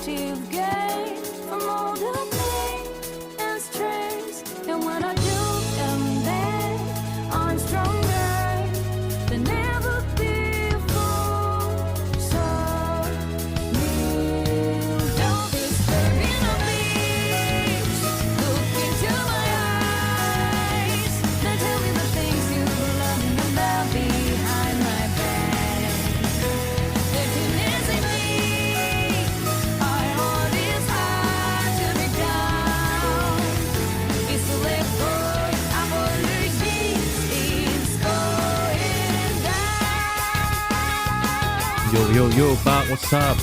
much you've gained from all the pain and stress. And when I do come back, I'm stronger than ever before. So kneel down, whisper in the beach, look into my eyes, then tell me the things you love me about behind my back. There can easily be our heart is hard to break down. It's to let go, apologies, it's going down. Yo, back. What's up?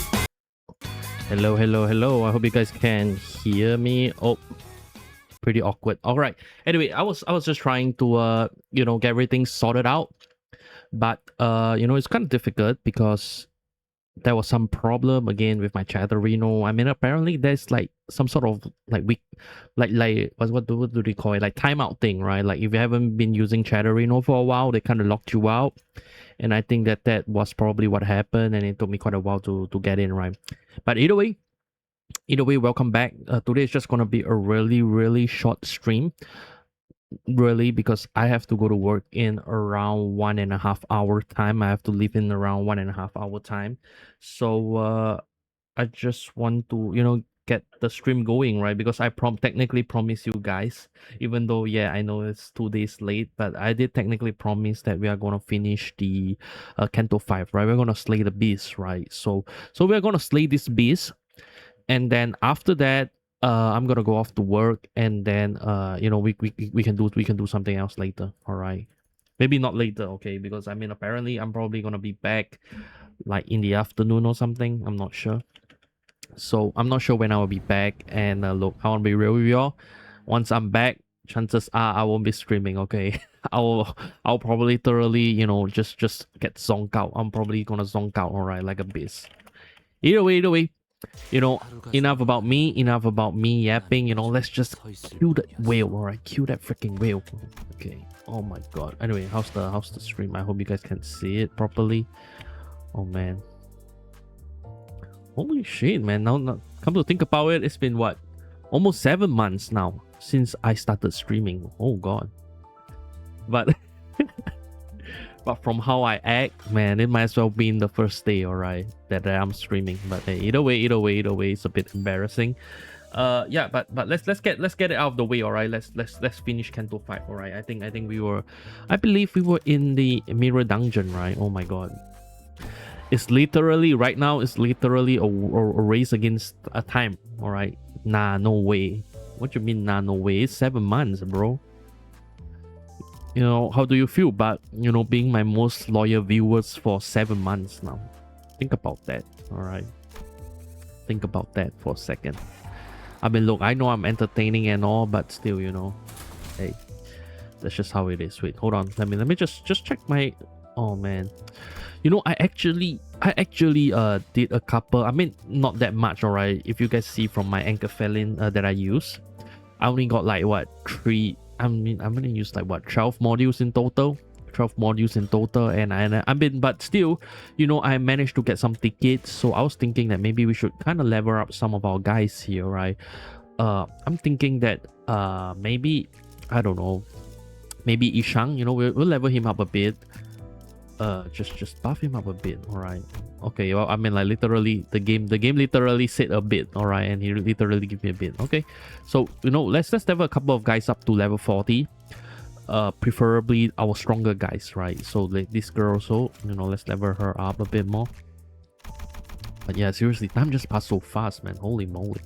Hello. I hope you guys can hear me. Oh, pretty awkward. All right. Anyway, I was just trying to get everything sorted out, but it's kind of difficult because there was some problem again with my Chatterino. I mean, apparently there's like some sort of like weak, like what do they call it? Like timeout thing, right? Like if you haven't been using Chatterino for a while, they kind of locked you out. And I think that was probably what happened, and it took me quite a while to get in, right? But either way, welcome back. Today is just gonna be a really short stream, really, because I have to go to work in around 1.5 hour time. I have to leave in around 1.5 hour time, so I just want to get the stream going, right? Because I technically promised you guys, even though I know it's 2 days late, but I did technically promise that we are gonna finish the Canto 5, right? We're gonna slay the beast, right? So we're gonna slay this beast, and then after that I'm gonna go off to work, and then we can do something else later. All right, maybe not later, okay? Because I mean, apparently I'm probably gonna be back like in the afternoon or something. I'm not sure. So I'm not sure when I will be back. And look, I want to be real with y'all. Once I'm back, chances are I won't be streaming, okay? I'll probably thoroughly just get zonked out. I'm probably gonna zonk out, all right, like a beast. Either way, enough about me yapping. Let's just kill that whale, all right? Kill that freaking whale. Okay, oh my god. Anyway, how's the stream? I hope you guys can see it properly. Oh man, holy shit, man. Now come to think about it, it's been what, almost 7 months now since I started streaming. Oh god. But but from how I act, man, it might as well be in the first day, all right, that I'm streaming. But hey, either way, it's a bit embarrassing. Yeah, but let's get it out of the way, all right? Let's finish Canto 5, all right? I believe we were in the mirror dungeon, right? Oh my god. It's literally right now, it's literally a race against a time, all right? Nah, no way. What you mean, nah, no way? It's 7 months, bro. How do you feel about being my most loyal viewers for 7 months now? Think about that, all right? Think about that for a second. I mean, look, I know I'm entertaining and all, but still, hey, that's just how it is. Wait, hold on. Let me just check my. Oh man, I actually did a couple. I mean, not that much, all right? If you guys see from my anchor felon that I use, I only got like what 3. I'm gonna use like what 12 modules in total. 12 modules in total, and I mean, but still, I managed to get some tickets. So I was thinking that maybe we should kind of level up some of our guys here, right? I'm thinking that maybe, I don't know, maybe Ishang, we'll level him up a bit. Just buff him up a bit, all right? Okay, well, I mean, like literally the game literally said a bit, all right, and he literally gave me a bit. Okay, so let's level a couple of guys up to level 40, preferably our stronger guys, right? So like this girl also, let's level her up a bit more. But yeah, seriously, time just passed so fast, man. Holy moly,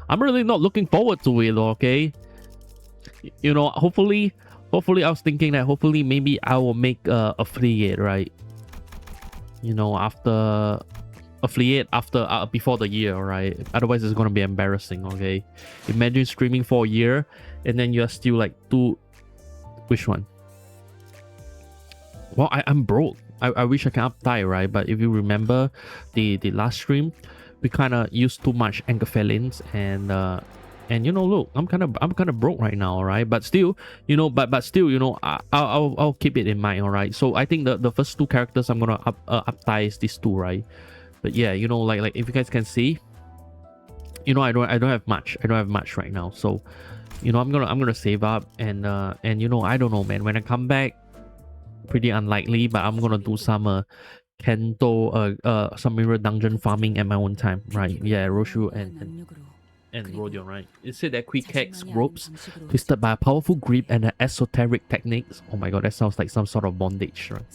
I'm really not looking forward to it. Okay, hopefully I was thinking that hopefully maybe I will make affiliate, right? After affiliate before the year, right? Otherwise it's gonna be embarrassing. Okay, imagine streaming for a year and then you're still like which one? Well, I'm broke. I wish I can uptie, right? But if you remember the last stream, we kind of used too much anchor felons, and look, I'm kind of broke right now, all right? But still, but still, I'll keep it in mind, all right? So I think the first 2 characters I'm gonna uptie is these 2, right? But yeah, like if you guys can see, you know, I don't have much. I don't have much right now. So, you know, I'm gonna save up and you know, I don't know, man. When I come back, pretty unlikely, but I'm gonna do some Canto some mirror dungeon farming at my own time, right? Yeah, Roshu and Rodion, right? It said that quick hacks ropes twisted by a powerful grip and esoteric techniques. Oh my god, that sounds like some sort of bondage, right?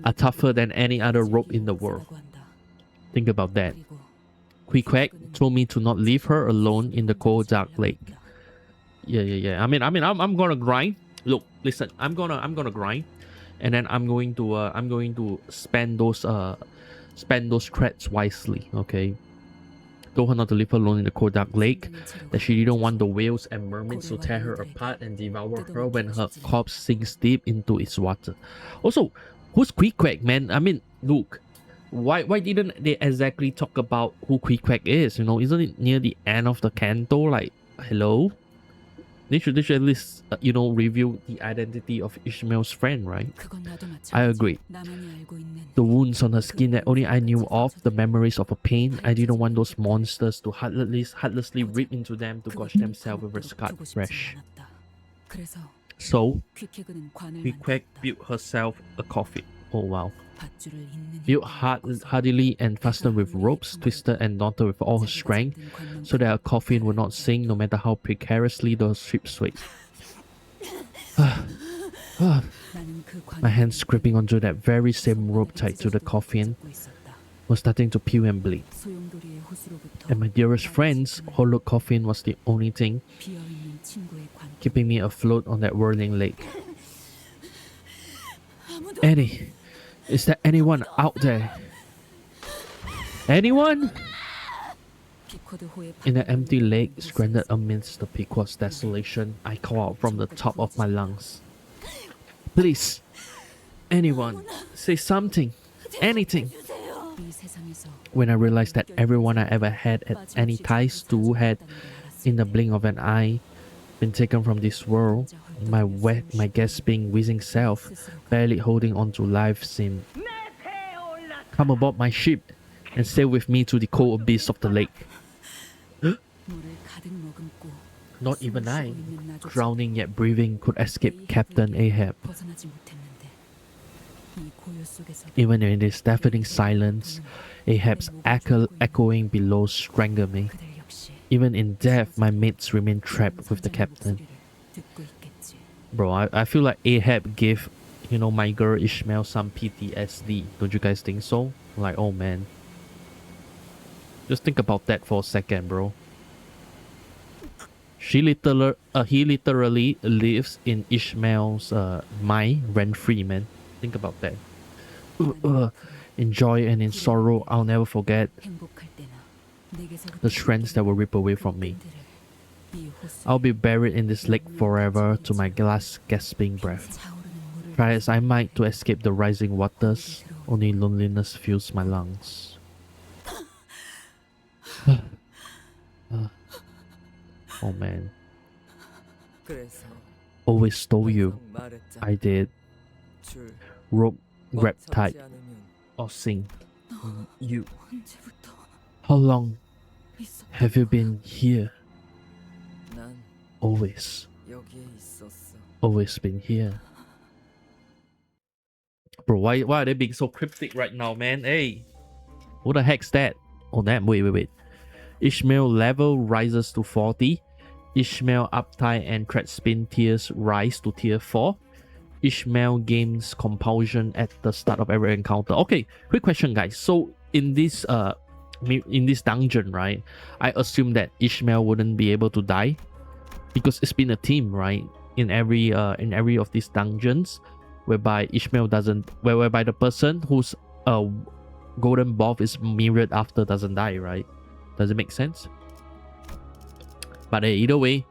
Are tougher than any other rope in the world. Think about that. Quick told me to not leave her alone in the cold dark lake. Yeah. I mean, I'm gonna grind. Look, listen, I'm gonna grind, and then I'm going to spend those creds wisely. Okay. Told her not to leave her alone in the cold dark lake, that she didn't want the whales and mermaids to tear her apart and devour her when her corpse sinks deep into its water. Also, who's Queequeg, man? I mean, look, why didn't they exactly talk about who Queequeg is? You know, isn't it near the end of the canto? Like, hello? They should at least, you know, reveal the identity of Ishmael's friend, right? I agree. The wounds on her skin that only I knew of, the memories of her pain, I didn't want those monsters to heartlessly rip into them to gorge themselves with her scarred flesh. So, Queequeg built herself a coffin. Oh wow. Built hardily and fastened with ropes, twisted and knotted with all her strength, so that her coffin would not sink no matter how precariously the ship swayed. My hands gripping onto that very same rope tied to the coffin was starting to peel and bleed. And my dearest friend's hollow coffin was the only thing keeping me afloat on that whirling lake. Annie, is there anyone out there? Anyone? In the empty lake, stranded amidst the Pequot's desolation, I call out from the top of my lungs. Please, anyone, say something, anything. When I realized that everyone I ever had any ties to had, in the blink of an eye, been taken from this world, my gasping, wheezing self, barely holding on to life, seemed, come aboard my ship and sail with me to the cold abyss of the lake. Not even I, drowning yet breathing, could escape Captain Ahab. Even in this deafening silence, Ahab's echoing below strangled me. Even in death, my mates remain trapped with the captain. Bro, I feel like Ahab gave, you know, my girl Ishmael some PTSD. Don't you guys think so? Like, oh man. Just think about that for a second, bro. He literally lives in Ishmael's mind rent-free, man. Think about that. In joy and in sorrow, I'll never forget the strengths that will rip away from me. I'll be buried in this lake forever to my last gasping breath. Try as I might to escape the rising waters, only loneliness fills my lungs. Oh man. Always stole you. I did. Rope grab tight or sing. You. How long have you been here? Always. Always been here. Bro, why are they being so cryptic right now, man? Hey, what the heck's that? Oh damn, wait. Ishmael level rises to 40. Ishmael uptide and thread spin tiers rise to tier 4. Ishmael gains compulsion at the start of every encounter. Okay, quick question, guys. So in this dungeon, right, I assume that Ishmael wouldn't be able to die because it's been a team, right? In every of these dungeons, whereby Ishmael doesn't, whereby the person whose golden buff is mirrored after doesn't die, right? Does it make sense? But hey, either way,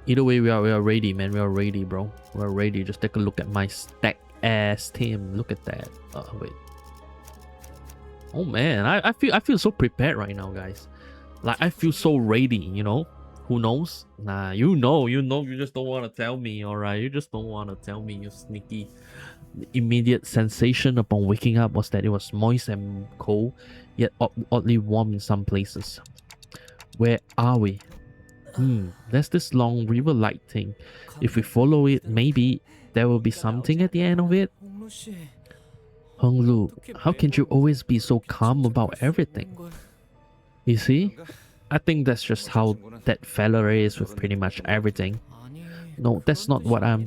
we are ready, man. We are ready, bro. We're ready. Just take a look at my stack ass team. Look at that. Wait. Oh man, I feel so prepared right now, guys. Like I feel so ready. You know. Who knows? Nah, you know. You just don't want to tell me. All right. You just don't want to tell me. You sneaky. The immediate sensation upon waking up was that it was moist and cold, yet oddly warm in some places. Where are we? There's this long river light thing. If we follow it, maybe there will be something at the end of it. Honglu, how can you always be so calm about everything? You see? I think that's just how that fella is with pretty much everything. No, that's not what I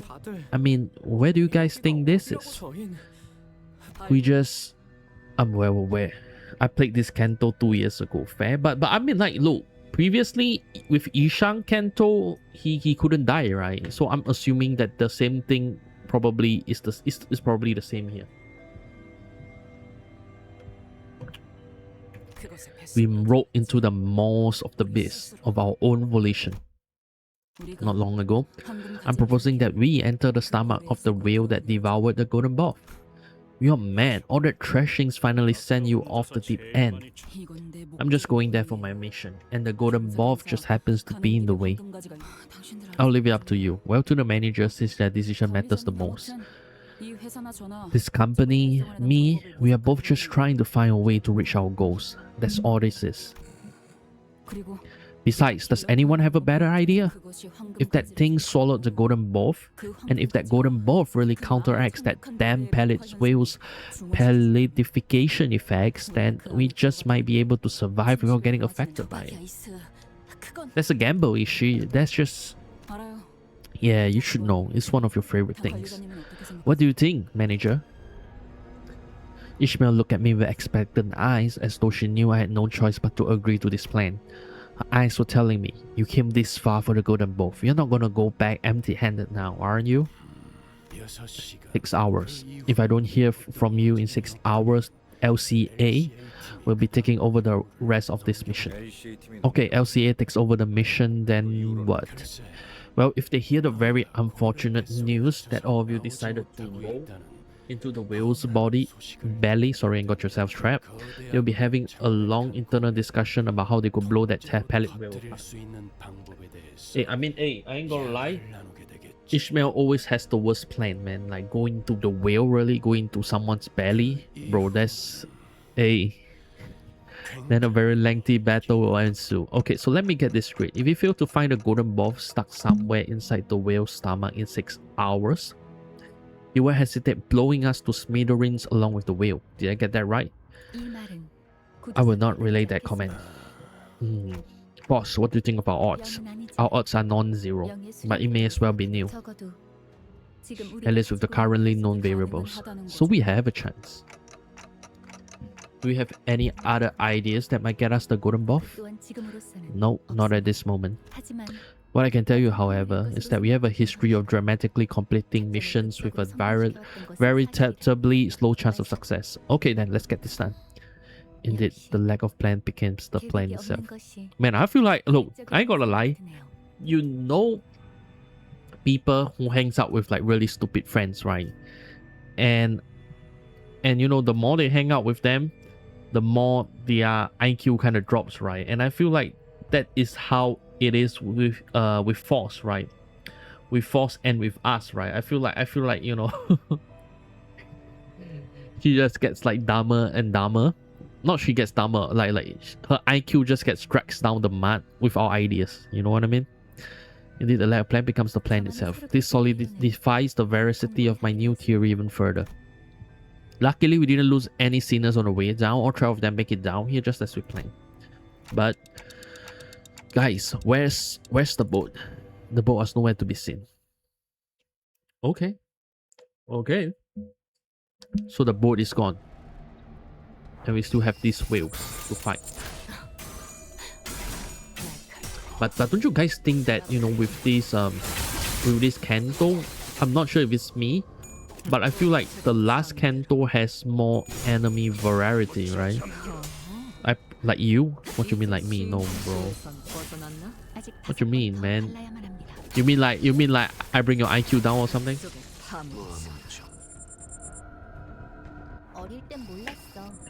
mean, where do you guys think this is? We just... where? I played this Canto 2 years ago, fair. But I mean, like, look, previously with Ishang Canto, he couldn't die, right? So I'm assuming that the same thing probably is probably the same here. We rode into the maws of the beast of our own volition. Not long ago, I'm proposing that we enter the stomach of the whale that devoured the golden ball. You're mad. All that thrashings finally sent you off the deep end. I'm just going there for my mission, and the golden ball just happens to be in the way. I'll leave it up to you. Well, to the manager, since their decision matters the most. This company, me, we are both just trying to find a way to reach our goals. That's all this is. Besides, does anyone have a better idea? If that thing swallowed the golden ball, and if that golden ball really counteracts that damn pallid whale's palladification effects, then we just might be able to survive without getting affected by it. That's a gamble, Ishii. That's just... Yeah, you should know. It's one of your favorite things. What do you think, manager? Ishmael looked at me with expectant eyes, as though she knew I had no choice but to agree to this plan. Her eyes were telling me, you came this far for the golden ball. You're not gonna go back empty-handed now, aren't you? 6 hours. If I don't hear from you in 6 hours, LCA will be taking over the rest of this mission. Okay, LCA takes over the mission, then what? Well, if they hear the very unfortunate news that all of you decided to roll into the whale's belly, sorry, and got yourselves trapped, they'll be having a long internal discussion about how they could blow that pallid whale apart. Hey, I ain't gonna lie, Ishmael always has the worst plan, man. Like, going to the whale, really going to someone's belly, bro, that's... Hey, then a very lengthy battle will ensue. Okay, so let me get this straight. If you fail to find a golden ball stuck somewhere inside the whale's stomach in 6 hours, you will hesitate blowing us to smithereens along with the whale. Did I get that right? I will not relay that comment. Boss, what do you think of our odds? Our odds are non-zero, but it may as well be nil. At least with the currently known variables. So we have a chance. Do we have any other ideas that might get us the golden ball? No, not at this moment. What I can tell you, however, is that we have a history of dramatically completing missions with a veritably slow chance of success. Okay then, let's get this done. Indeed, the lack of plan becomes the plan itself. Man, I feel like, look, I ain't gonna lie, you know people who hangs out with like really stupid friends, right? And you know, the more they hang out with them, the more their IQ kind of drops, right? And I feel like that is how it is with Force, right? With Force and with us, right? I feel like, you know, she just gets like dumber and dumber. Not she gets dumber, like her IQ just gets dragged down the mud with our ideas. You know what I mean? Indeed, the lack of plan becomes the plan itself. This solidifies the veracity of my new theory even further. Luckily, we didn't lose any sinners on the way down. All 12 of them make it down here just as we planned. But guys, where's the boat? The boat was nowhere to be seen. Okay. So the boat is gone. And we still have these whales to fight. But don't you guys think that, you know, with this Canto, I'm not sure if it's me, but I feel like the last Canto has more enemy variety, right? Like you? What you mean like me? No, bro. What you mean, man? You mean like I bring your IQ down or something?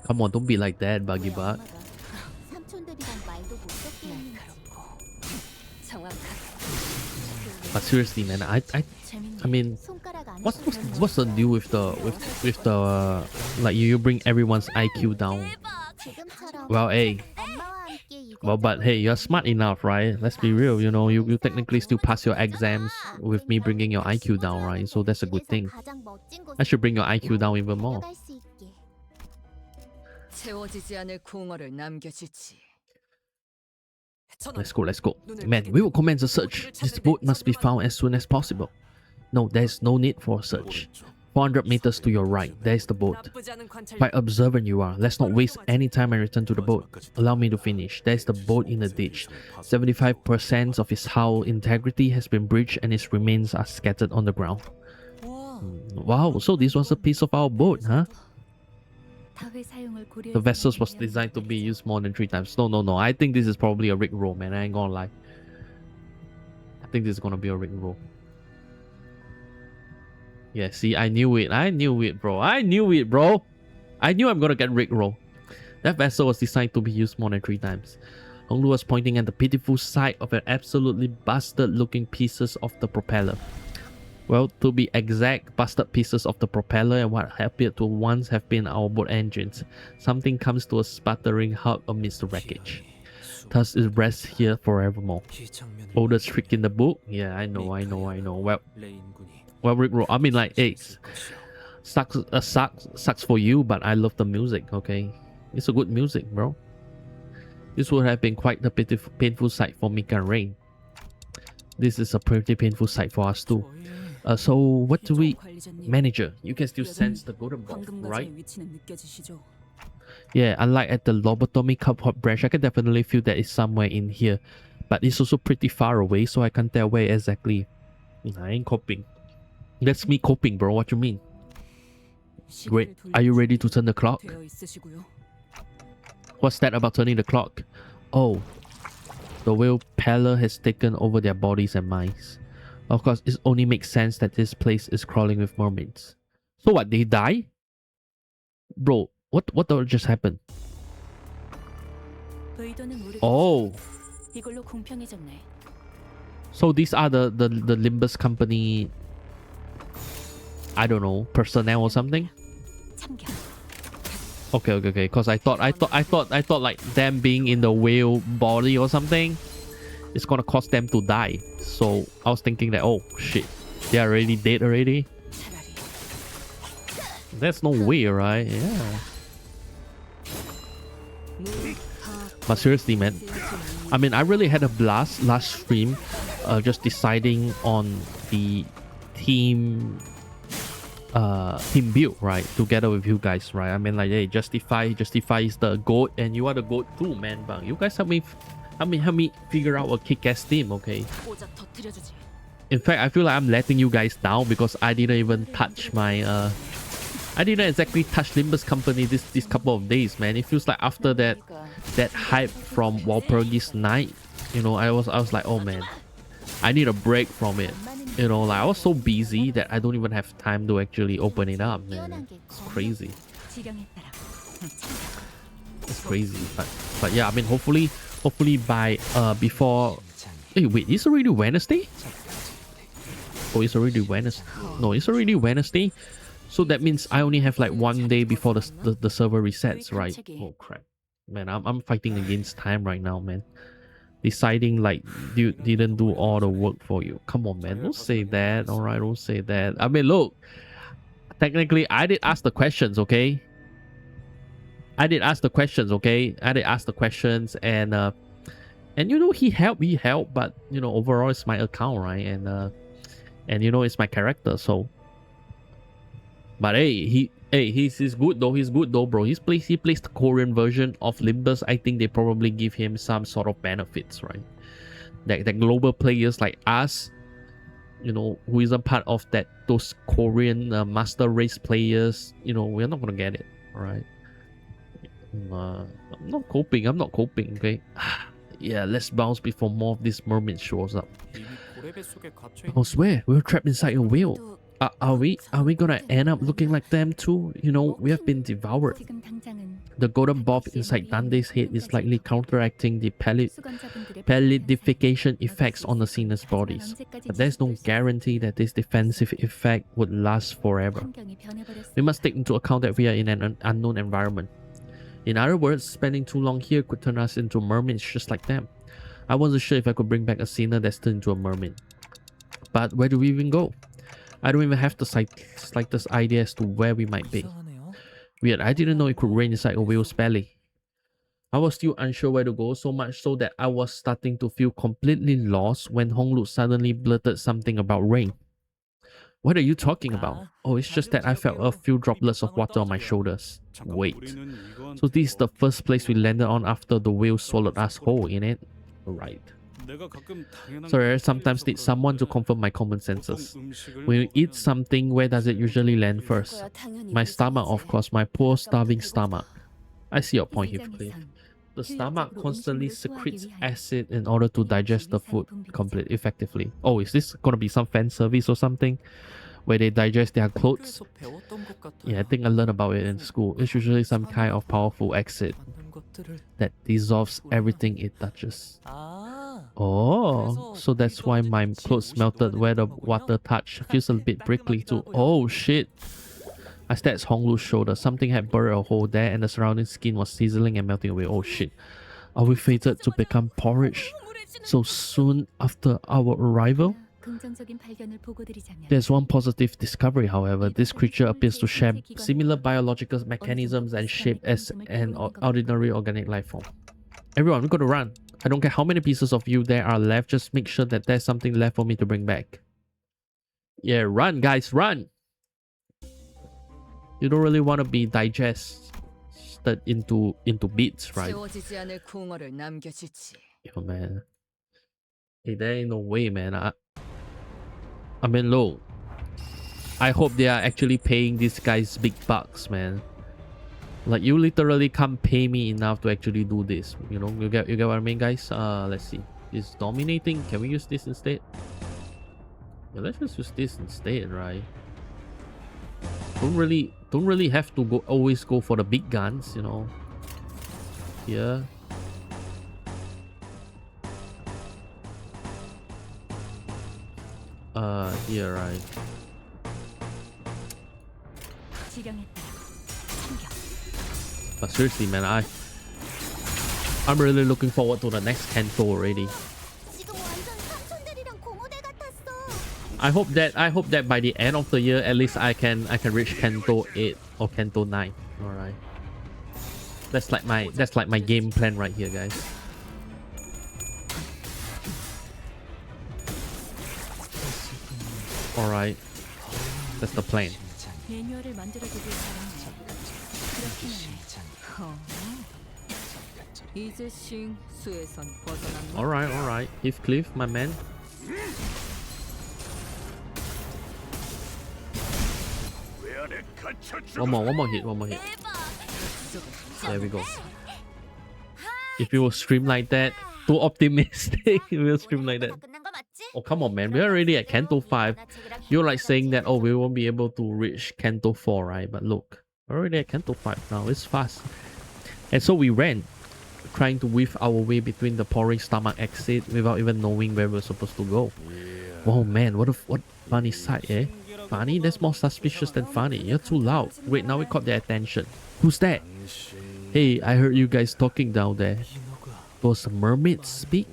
Come on, don't be like that, Buggy Butt. But seriously, man, I mean, what's the deal with like you bring everyone's IQ down? Well, hey, Well, but hey, you're smart enough, right? Let's be real, you know, you technically still pass your exams with me bringing your IQ down, right? So that's a good thing. I should bring your IQ down even more. 채워지지 않을 공허를 남겨주지. Let's go, let's go. Man, we will commence a search. This boat must be found as soon as possible. No, there's no need for a search. 400 meters to your right, there's the boat. Quite observant you are. Let's not waste any time and return to the boat. Allow me to finish. There's the boat in the ditch. 75% of its hull integrity has been breached and its remains are scattered on the ground. Wow, so this was a piece of our boat, huh? The vessels was designed to be used more than 3 times. No. I think this is probably a rig roll, man. I ain't gonna lie. I think this is gonna be a rig roll. Yeah, see, I knew it, bro. I knew I'm gonna get rig roll. That vessel was designed to be used more than 3 times. Honglu was pointing at the pitiful sight of an absolutely busted looking pieces of the propeller. Well, to be exact, busted pieces of the propeller and what appeared to once have been our boat engines. Something comes to a sputtering halt amidst the wreckage. Thus it rests here forevermore. Oldest trick in the book? Yeah, I know. Well, Rick Roll, I mean, like, hey, sucks for you, but I love the music, okay? It's a good music, bro. This would have been quite a painful sight for Mika and Rain. This is a pretty painful sight for us too. So what do we... Manager, you can still sense the golden ball, right? Yeah, unlike at the lobotomy cup hot branch, I can definitely feel that it's somewhere in here. But it's also pretty far away, so I can't tell where exactly. I ain't coping. That's me coping, bro. What you mean? Great. Are you ready to turn the clock? What's that about turning the clock? Oh. The whale pallor has taken over their bodies and minds. Of course, it only makes sense that this place is crawling with mermaids. So what, they die? Bro, what just happened? Oh. So these are the Limbus company, I don't know, personnel or something? Okay. Because I thought like them being in the whale body or something, it's gonna cause them to die. So I was thinking that, oh shit, they are already dead already. That's no way, right? Yeah. But seriously, man, I mean, I really had a blast last stream, just deciding on the team build, right, together with you guys, right? I mean, like, hey, Justify is the GOAT and you are the GOAT too, man. But you guys help me figure out a kick-ass team, okay? In fact, I feel like I'm letting you guys down because I didn't even touch my I didn't exactly touch Limbus company this couple of days, man. It feels like after that hype from Walpurgis Night, you know, I was like, oh man, I need a break from it. You know, like I was so busy that I don't even have time to actually open it up, man. It's crazy. It's crazy. But yeah, I mean, hopefully by before. Hey, wait, it's already Wednesday? Oh, it's already Wednesday. No, it's already Wednesday. So that means I only have like 1 day before the server resets, right? Oh crap, man! I'm fighting against time right now, man. Deciding like you didn't do all the work for you. Come on, man! Don't say that. All right, don't say that. I mean, look. Technically, I did ask the questions, okay? I did ask the questions, and you know he helped, but you know overall it's my account, right? And you know it's my character, so. But hey, he's good though, bro. He plays the Korean version of Limbus. I think they probably give him some sort of benefits, right? That global players like us, you know, who isn't part of those Korean master race players, you know, we're not gonna get it, all right? I'm not coping, okay? Yeah, let's bounce before more of this mermaid shows up. I swear, we're trapped inside a whale. Are we gonna end up looking like them too? You know, we have been devoured. The golden bulb inside Dande's head is likely counteracting the palidification effects on the sinner's bodies. But there's no guarantee that this defensive effect would last forever. We must take into account that we are in an unknown environment. In other words, spending too long here could turn us into mermaids just like them. I wasn't sure if I could bring back a sinner that's turned into a mermaid. But where do we even go? I don't even have the slightest idea as to where we might be. 이상하네요. Weird, I didn't know it could rain inside a whale's belly. I was still unsure where to go, so much so that I was starting to feel completely lost when Honglu suddenly blurted something about rain. What are you talking about? Oh, it's just that I felt a few droplets of water on my shoulders. Wait. So this is the first place we landed on after the whale swallowed us whole, innit? Right. Sorry, I sometimes need someone to confirm my common senses. When you eat something, where does it usually land first? My stomach, of course, my poor starving stomach. I see your point, Heathcliff. The stomach constantly secretes acid in order to digest the food effectively. Oh, is this gonna be some fan service or something? Where they digest their clothes? 학교에서 배웠던 것 같아요. Yeah, I think I learned about it in school. It's usually some kind of powerful acid 만든 것들을. that dissolves everything it touches. 아. Oh, so that's why my clothes melted where the water touched. Feels a bit prickly too. Oh shit. I stared at Honglu's shoulder. Something had burrowed a hole there and the surrounding skin was sizzling and melting away. Oh shit. Are we fated to become porridge so soon after our arrival? 긍정적인 발견을 보고드리자면 There's one positive discovery, however. This creature appears to share similar biological mechanisms and shape as an ordinary organic life form. Everyone, we gotta run. I don't care how many pieces of you there are left, just make sure that there's something left for me to bring back. Yeah, run guys, run! You don't really want to be digested into bits, right? 채워지지 않을 궁어를 남겨주지. Yo, man. Hey, there ain't no way, man. I mean, look. I hope they are actually paying these guys big bucks, man. Like, you literally can't pay me enough to actually do this. You know, you get what I mean, guys? Let's see. Is dominating? Can we use this instead? Yeah, let's just use this instead, right? Don't really have to always go for the big guns, you know. Here. Here, right? 지령에 따라 충격. But seriously, man, I'm really looking forward to the next Canto already. 지금 완전 삼촌들이랑 공호대 같았어. I hope that by the end of the year, at least I can reach Canto 8 or Canto 9. All right. That's like my game plan right here, guys. All right. That's the plan. 매뉴얼을 만들어두길 바랍니다. 그렇구나. 이제 싱 수에선 벗어났나? All right. Heathcliff, my man. One more hit. There we go. If you will stream like that, too optimistic. We'll stream like that. Oh, come on, man. We're already at Canto 5. You're like saying that, oh, we won't be able to reach Canto 4, right? But look, we're already at Canto 5 now. It's fast. And so we ran, trying to weave our way between the pouring stomach exit without even knowing where we're supposed to go. Oh, man. What funny sight, eh? Funny? That's more suspicious than funny. You're too loud. Wait, now we caught their attention. Who's that? Hey, I heard you guys talking down there. Those mermaids speak?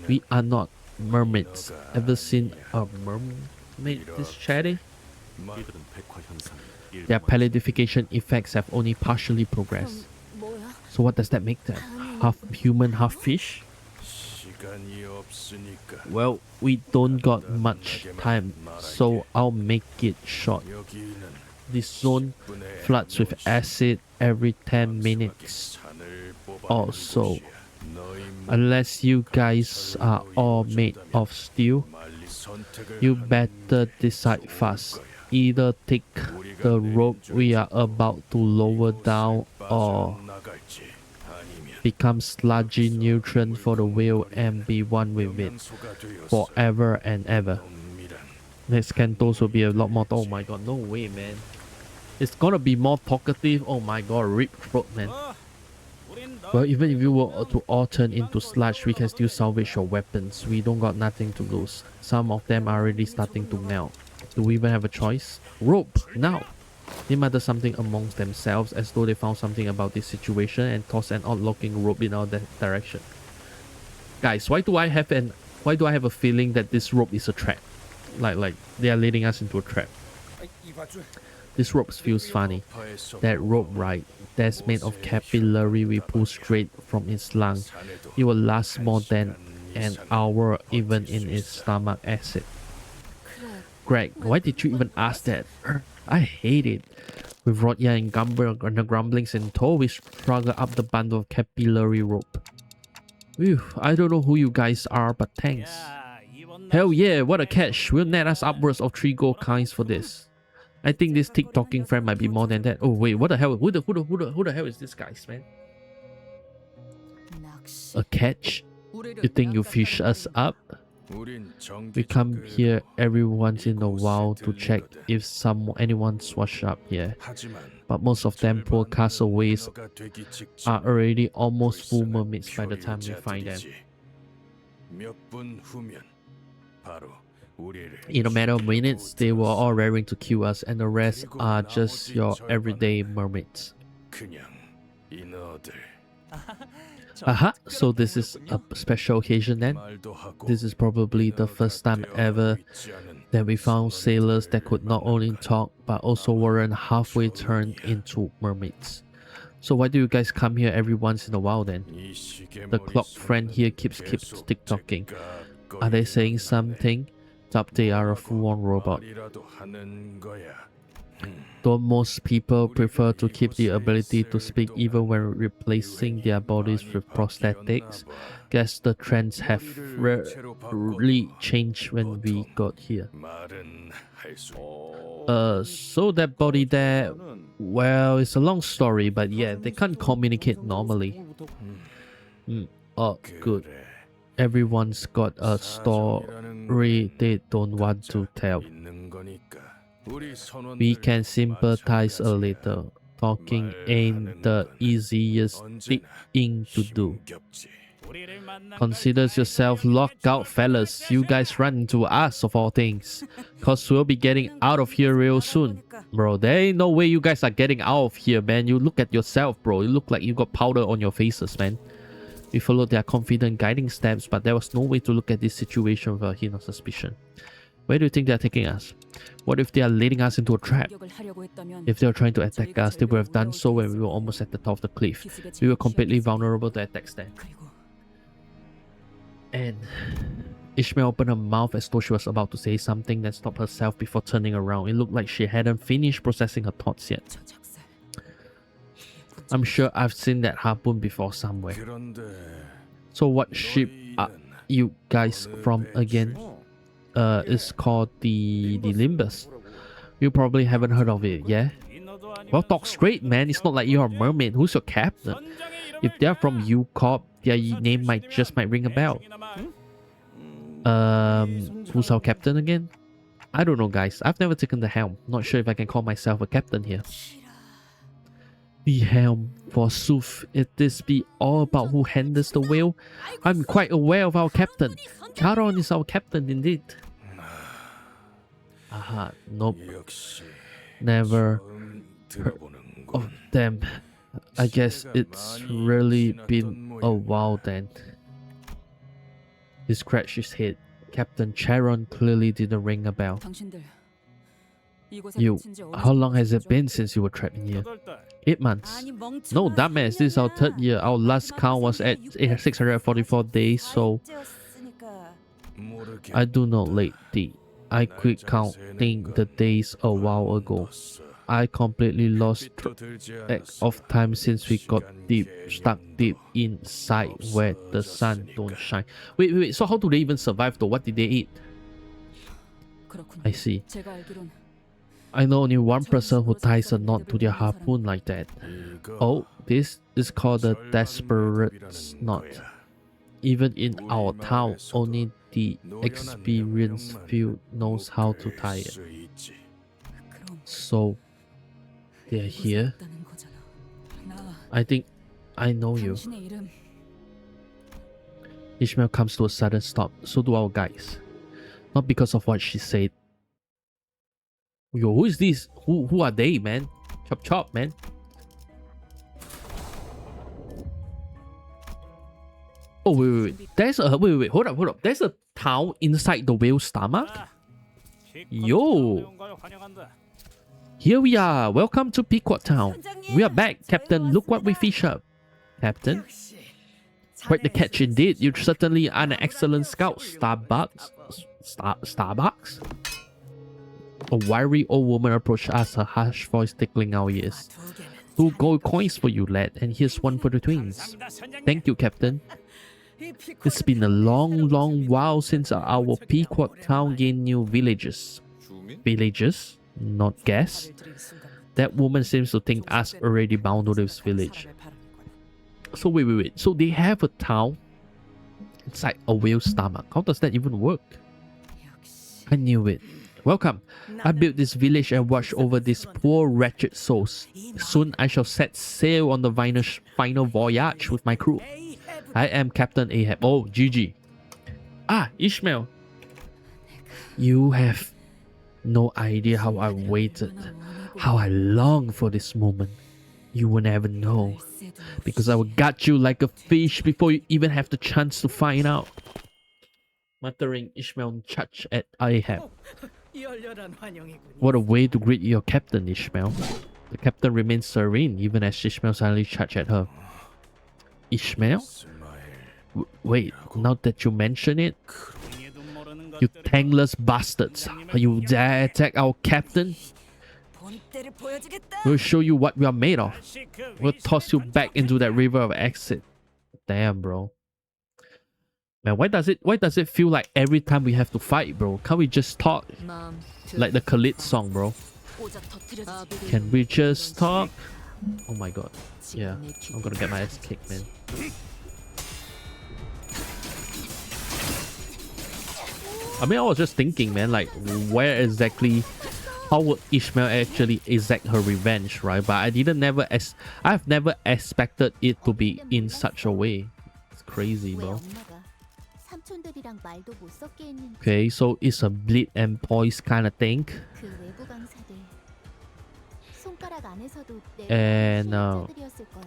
We are not mermaids. Ever seen a mermaid this chatty? Their palidification effects have only partially progressed. 뭐야? So what does that make them? Half human, half fish? Well, we don't got much time, so I'll make it short. This zone floods with acid every 10 minutes or so. Unless you guys are all made of steel, you better decide fast. Either take the rope we are about to lower down or become sludgy nutrient for the whale and be one with it forever and ever. Next Cantos will be a lot more. Oh my god, no way, man. It's gonna be more talkative. Oh my god, rip throat, man. Well, even if you were to all turn into sludge, we can still salvage your weapons. We don't got nothing to lose. Some of them are already starting to melt. Do we even have a choice? Rope, now! They mutter something amongst themselves as though they found something about this situation and toss an odd-looking rope in our direction. Guys, why do I have a feeling that this rope is a trap? Like they are leading us into a trap. This rope feels funny. That rope, right? That's made of capillary we pull straight from its lung. It will last more than an hour even in its stomach acid. Greg, why did you even ask that? I hate it. With Rodya and the grumblings in tow, we struggle up the bundle of capillary rope. Phew, I don't know who you guys are, but thanks. Hell yeah, what a catch. We'll net us upwards of 3 gold coins for this. I think this TikToking friend might be more than that. Oh wait, what the hell? Who the hell is this guy, man? A catch? You think you fish us up? We come here every once in a while to check if anyone's washed up here. But most of them poor castaways are already almost full mermaids by the time we find them. In a matter of minutes, they were all raring to kill us, and the rest are just your everyday mermaids. Aha, so this is a special occasion then? This is probably the first time ever that we found sailors that could not only talk but also weren't halfway turned into mermaids. So why do you guys come here every once in a while then? The clock friend here keeps TikToking. Are they saying something? Doubt they are a full-on robot. Though most people prefer to keep the ability to speak even when replacing their bodies with prosthetics, guess the trends have really changed when we got here. So that body there, well, it's a long story, but yeah, they can't communicate normally. Oh, good. Everyone's got a story they don't want to tell. We can sympathize a little. Talking ain't the easiest thing to do. Consider yourself locked out, fellas. You guys run into us of all things. Cause we'll be getting out of here real soon. Bro, there ain't no way you guys are getting out of here, man. You look at yourself, bro. You look like you got powder on your faces, man. We followed their confident guiding steps, but there was no way to look at this situation without a hint of suspicion. Where do you think they are taking us? What if they are leading us into a trap? If they were trying to attack us, they would have done so when we were almost at the top of the cliff. We were completely vulnerable to attacks then. And Ishmael opened her mouth as though she was about to say something, then stopped herself before turning around. It looked like she hadn't finished processing her thoughts yet. I'm sure I've seen that harpoon before somewhere. So what ship are you guys from again? It's called the Limbus. You probably haven't heard of it, yeah? Well, talk straight, man. It's not like you're a mermaid. Who's your captain? If they're from U Corp, their name might ring a bell. Who's our captain again? I don't know, guys. I've never taken the helm. Not sure if I can call myself a captain here. The helm, forsooth. If this be all about who handles the wheel, I'm quite aware of our captain. Charon is our captain indeed. Aha, nope. Never heard of them. I guess it's really been a while then. He scratched his head. Captain Charon clearly didn't ring a bell. You, how long has it been since you were trapped in here? 8 months. No, dumbass, this is our 3rd year. Our last count was at 644 days, so I do not lady. I quit counting the days a while ago. I completely lost track of time since we got stuck deep inside where the sun don't shine. Wait, so how do they even survive though? What did they eat? I see. I know only one person who ties a knot to their harpoon like that. Oh, this is called a desperate knot. Even in our town, only the experienced few knows how to tie it. So, they're here? I think I know you. Ishmael comes to a sudden stop. So do our guys. Not because of what she said, Yo, who is this? Who are they, man? Chop chop, man. Oh wait. There's a wait. Hold up. There's a town inside the whale's stomach. Yo, here we are. Welcome to Pequot Town. We are back, Captain. Look what we fish up, Captain. Quite the catch indeed. You certainly are an excellent scout, Starbucks. Starbucks? A wiry old woman approached us, her harsh voice tickling our ears. 2 gold coins for you, lad, and here's 1 for the twins. Thank you, Captain. It's been a long while since our Pequot Town gained new villages. Villages? Not guests? That woman seems to think us already bound to this village. So wait. So they have a town inside a whale's stomach. How does that even work? I knew it. Welcome. I built this village and watched over these poor wretched souls. Soon I shall set sail on the final voyage with my crew. I am Captain Ahab. Oh, GG. Ah, Ishmael. You have no idea how I waited, how I longed for this moment. You will never know, because I will gut you like a fish before you even have the chance to find out. Muttering, Ishmael charged at Ahab. What a way to greet your captain, Ishmael. The captain remained serene even as Ishmael suddenly charged at her. Ishmael? Wait, now that you mention it, you thankless bastards, you dare attack our captain? We'll show you what we are made of. We'll toss you back into that river of exit. Damn, bro. Man, why does it feel like every time we have to fight, bro? Can't we just talk? Like the Khalid song, bro. Can we just talk? Oh my god. Yeah, I'm gonna get my ass kicked, man. I mean, I was just thinking, man, like, where exactly, how would Ishmael actually exact her revenge, right? But I've never expected it to be in such a way. It's crazy, bro. Okay, so it's a bleed and poise kind of thing. And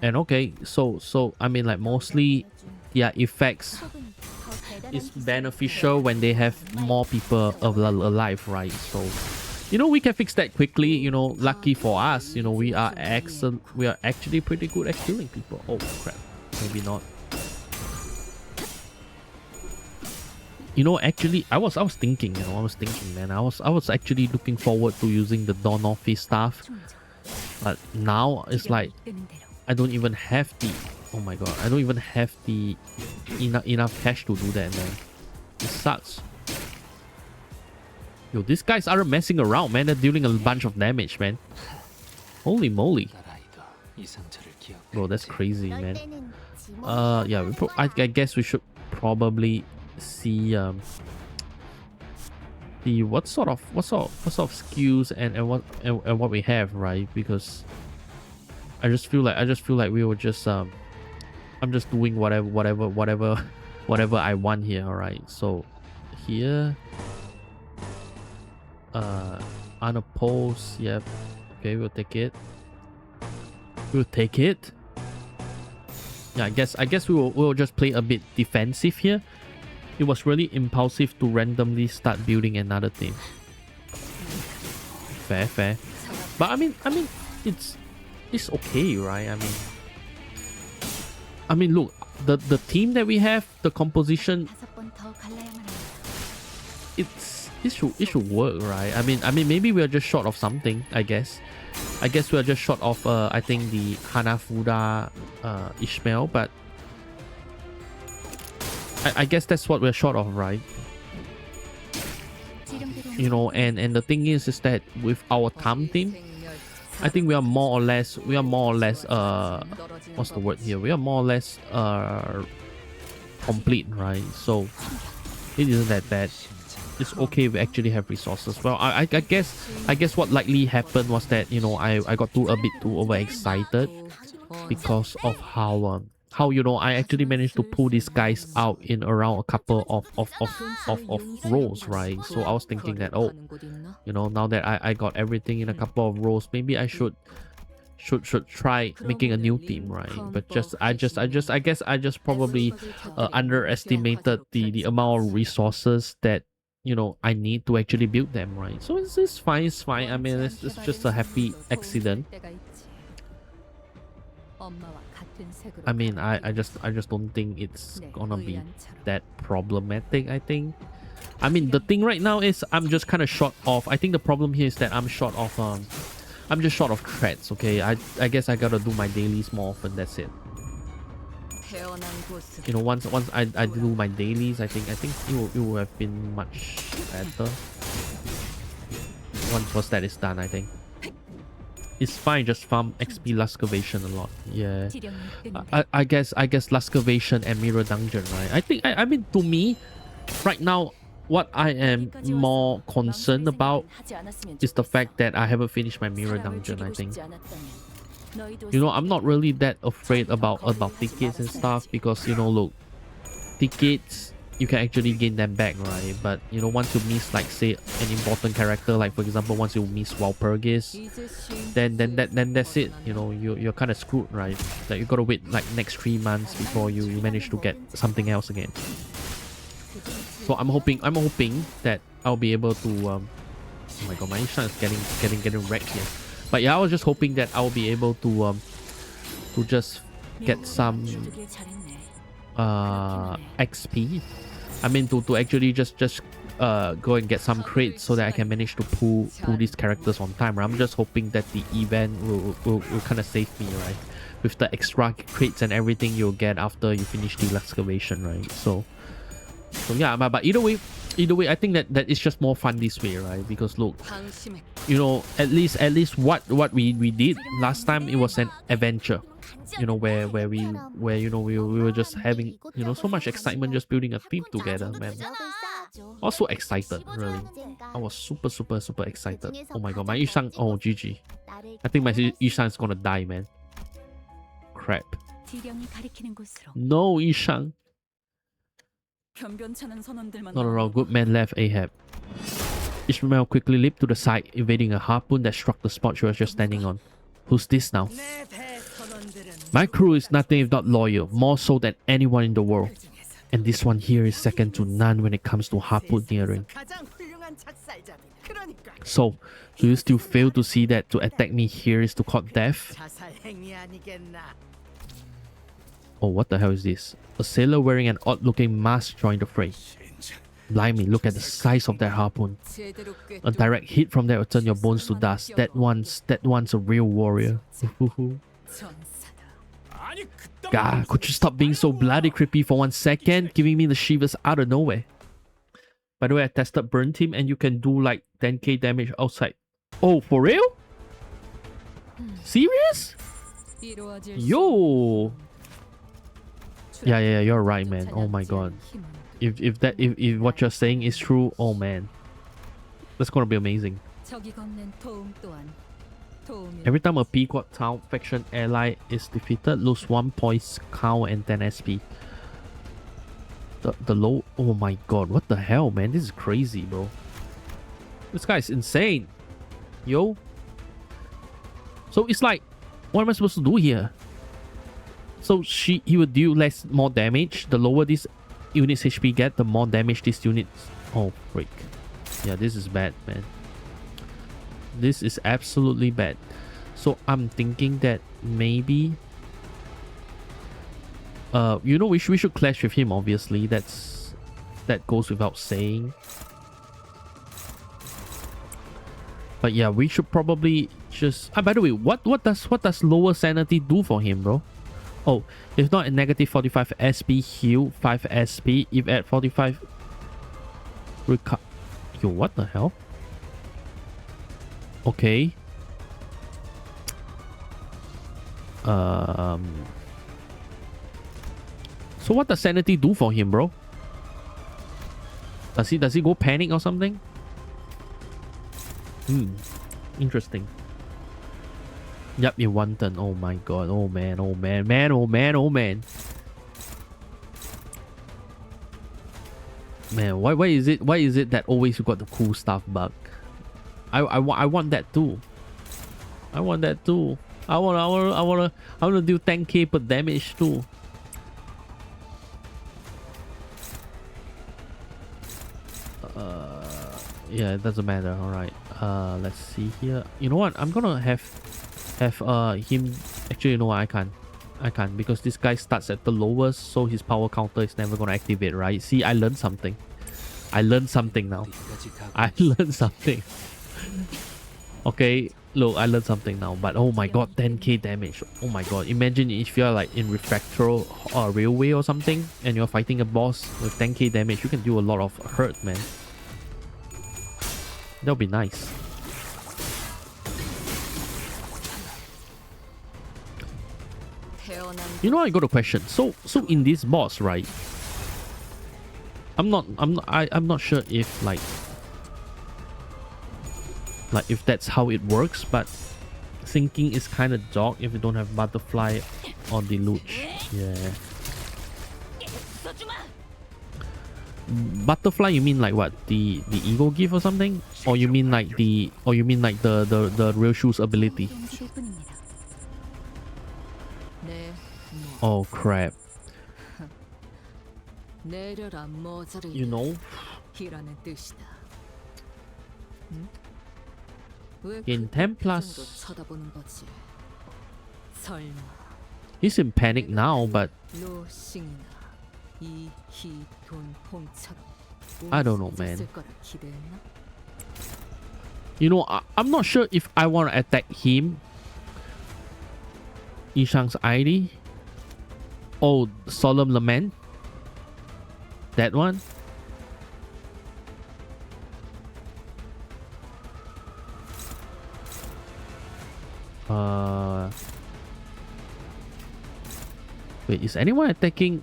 okay, so I mean, like, mostly their effects is beneficial when they have more people alive, right? So, you know, we can fix that quickly. You know, lucky for us, you know, we are actually pretty good at killing people. Oh crap, maybe not. You know, actually, I was thinking, man, I was actually looking forward to using the Dawn Office stuff, but now it's like I don't even have the, oh my god, I don't even have the enough cash to do that, man. It sucks. Yo, these guys aren't messing around, man. They're dealing a bunch of damage, man. Holy moly. Bro, that's crazy, man. Yeah, I guess we should probably see what sort of skills and what we have, right? Because I just feel like we were just I'm just doing whatever I want here. All right, so here unopposed, yep. Okay, we'll take it. Yeah, I guess we'll just play a bit defensive here. It was really impulsive to randomly start building another team. Fair. But I mean, it's okay, right? I mean, look, the team that we have, the composition, it should work, right? I mean, maybe we are just short of something. I guess we are just short of I think the Hanafuda Ishmael, but I guess that's what we're short of, right? You know, and the thing is that with our Tam team, I think we are more or less what's the word here? We are more or less complete, right? So it isn't that bad. It's okay, we actually have resources. Well, I guess what likely happened was that, you know, I got a bit too overexcited because of how how I actually managed to pull these guys out in around a couple of rolls, right? So I was thinking that, oh, now that I got everything in a couple of rolls, maybe I should try making a new team, right? But I guess I just probably underestimated the amount of resources that I need to actually build them, right? So it's fine, it's fine. I mean, it's just a happy accident. I mean, I just don't think it's gonna be that problematic. I think. I mean, the thing right now is I'm just kind of short of. I think the problem here is that I'm short of I'm just short of threads. Okay, I guess I gotta do my dailies more often. That's it. Once I do my dailies, I think it will have been much better. Once that is done, I think. It's fine, just farm XP Luscovation a lot. Yeah. I guess Luscovation and Mirror Dungeon, right? I mean, to me, right now, what I am more concerned about is the fact that I haven't finished my Mirror Dungeon, I think. I'm not really that afraid about tickets and stuff because, look, tickets, you can actually gain them back, right? But, once you miss, like, say, an important character, like, for example, once you miss Walpurgis, then that's it. You're kind of screwed, right? Like, you gotta wait, like, next 3 months before you manage to get something else again. So I'm hoping that I'll be able to, oh my god, my Ishan is getting wrecked here. But yeah, I was just hoping that I'll be able to just get some XP. I mean, to actually just go and get some crates so that I can manage to pull these characters on time. Right? I'm just hoping that the event will kind of save me, right? With the extra crates and everything you'll get after you finish the excavation, right? So yeah, but either way, I think that it's just more fun this way, right? Because look, at least what we did last time, it was an adventure. Where we were just having so much excitement just building a team together, man. I was so excited, really. I was super excited. Oh my god, my Ishan, oh GG. I think my Ishan is gonna die, man. Crap. No, Ishan. No, good man left Ahab. Ishmael quickly leaped to the side, evading a harpoon that struck the spot she was just standing on. Who's this now? My crew is nothing if not loyal, more so than anyone in the world. And this one here is second to none when it comes to harpooneering. So, do you still fail to see that to attack me here is to court death? Oh, what the hell is this? A sailor wearing an odd-looking mask joined the fray. Blimey, look at the size of that harpoon. A direct hit from that will turn your bones to dust. That one's a real warrior. God, could you stop being so bloody creepy for 1 second? Giving me the shivers out of nowhere. By the way, I tested Burn Team and you can do like 10k damage outside. Oh, for real? Serious? Yo! Yeah, you're right, man. Oh my god. If what you're saying is true, oh man. That's gonna be amazing. Every time a Pequot Town faction ally is defeated, lose 1 points count and 10 SP. The low, oh my god, what the hell, man? This is crazy, bro. This guy is insane. Yo. So it's like, what am I supposed to do here? So he would deal more damage. The lower this unit's HP get, the more damage this unit's. Oh freak. Yeah, this is bad, man. This is absolutely bad. So I'm thinking that maybe we should clash with him, obviously. That goes without saying. But yeah, we should probably just by the way, what does lower sanity do for him, bro? Oh, if not a negative 45 SP heal 5 SP, if at 45 yo, what the hell? Okay. So what does sanity do for him, bro? Does he go panic or something? Interesting. Yep, in one turn. Oh my god. Oh man. Oh man. Man. Oh man. Oh man. Man, why is it? Why is it that always you got the cool stuff bug? I want that too. I want that too. I wanna do 10k per damage too. Yeah, it doesn't matter. All right. Let's see here. You know what? I'm gonna have him. Actually, you know what? I can't because this guy starts at the lowest, so his power counter is never gonna activate. Right? See, I learned something. I learned something now. 어디까지 가고 I learned something. Okay, look, I learned something now. But oh my god, 10k damage. Oh my god, imagine if you're like in refractor or railway or something, and you're fighting a boss with 10k damage, you can do a lot of hurt, man. That'll be nice. You know, I got a question. So in this boss, right? I'm not sure if like if that's how it works, but sinking is kind of dog if you don't have butterfly or deluge. Yeah. Butterfly, you mean like what? The ego gift or something? Or you mean like the real shoes ability? Oh crap. You know? In 10 plus. He's in panic now, but I don't know, man. You know, I'm not sure if I want to attack him. Ishang's ID. Oh, Solemn Lament. That one. Wait, is anyone attacking?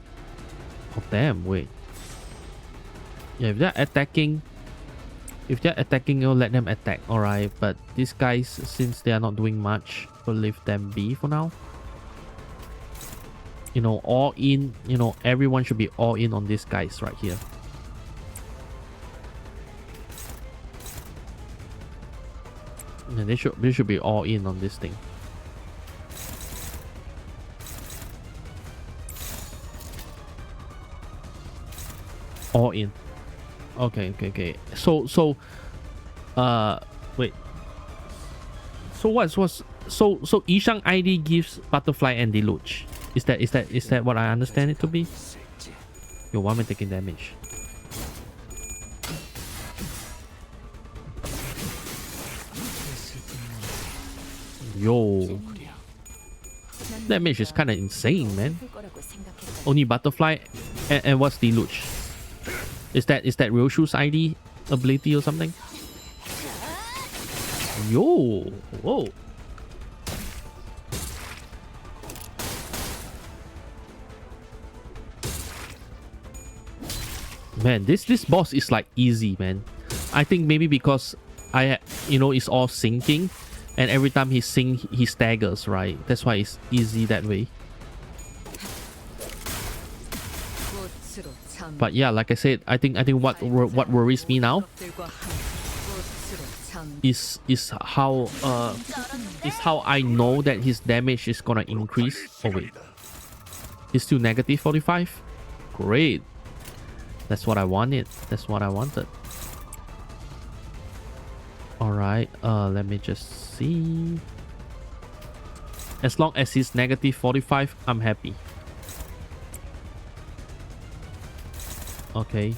Oh damn, wait. Yeah, if they're attacking, you'll let them attack, alright. But these guys, since they are not doing much, we'll leave them be for now. You know, all in, you know, everyone should be all in on these guys right here. And they should be all in on this thing. All in. Okay. So wait. So Ishang ID gives butterfly and deluge. Is that what I understand it to be? Yo, why am I taking damage? Yo, damage is kind of insane, man. Only butterfly and what's deluge? Is that real shoes ID ability or something? Yo, whoa. Man, this boss is like easy, man. I think maybe because it's all sinking, and every time he sink, he staggers, right? That's why it's easy that way. But yeah, like I said, I think what worries me now is how I know that his damage is gonna increase. Oh wait, he's still negative 45. Great. That's what I wanted. That's what I wanted. Alright, let me just see. As long as he's negative 45, I'm happy. Okay.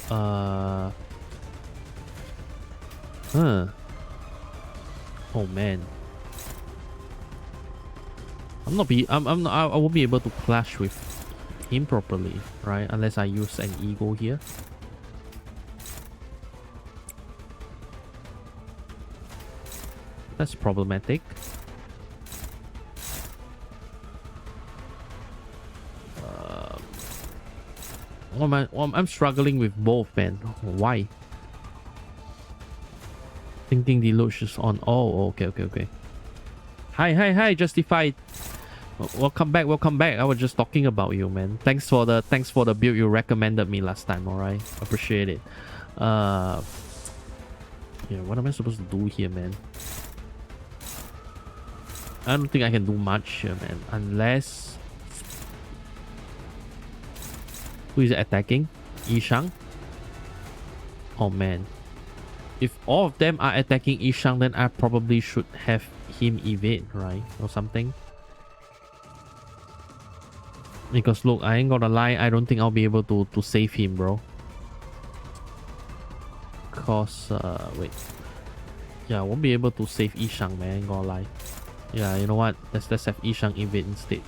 Huh. Oh man. I won't be able to clash with him properly, right? Unless I use an ego here. That's problematic. I'm struggling with both, man. Why? Thinking the load is on. Oh, okay. Hi, Justified. Welcome back. I was just talking about you, man. Thanks for the build you recommended me last time. All right, appreciate it. Yeah, what am I supposed to do here, man? I don't think I can do much here, man. Unless... Who is attacking? Yishang? Oh, man. If all of them are attacking Yishang, then I probably should have him evade, right? Or something. Because look, I ain't gonna lie, I don't think I'll be able to save him, bro. Cause, wait. Yeah, I won't be able to save Yishang, man. I ain't gonna lie. Yeah, you know what? Let's have Yishang evade instead.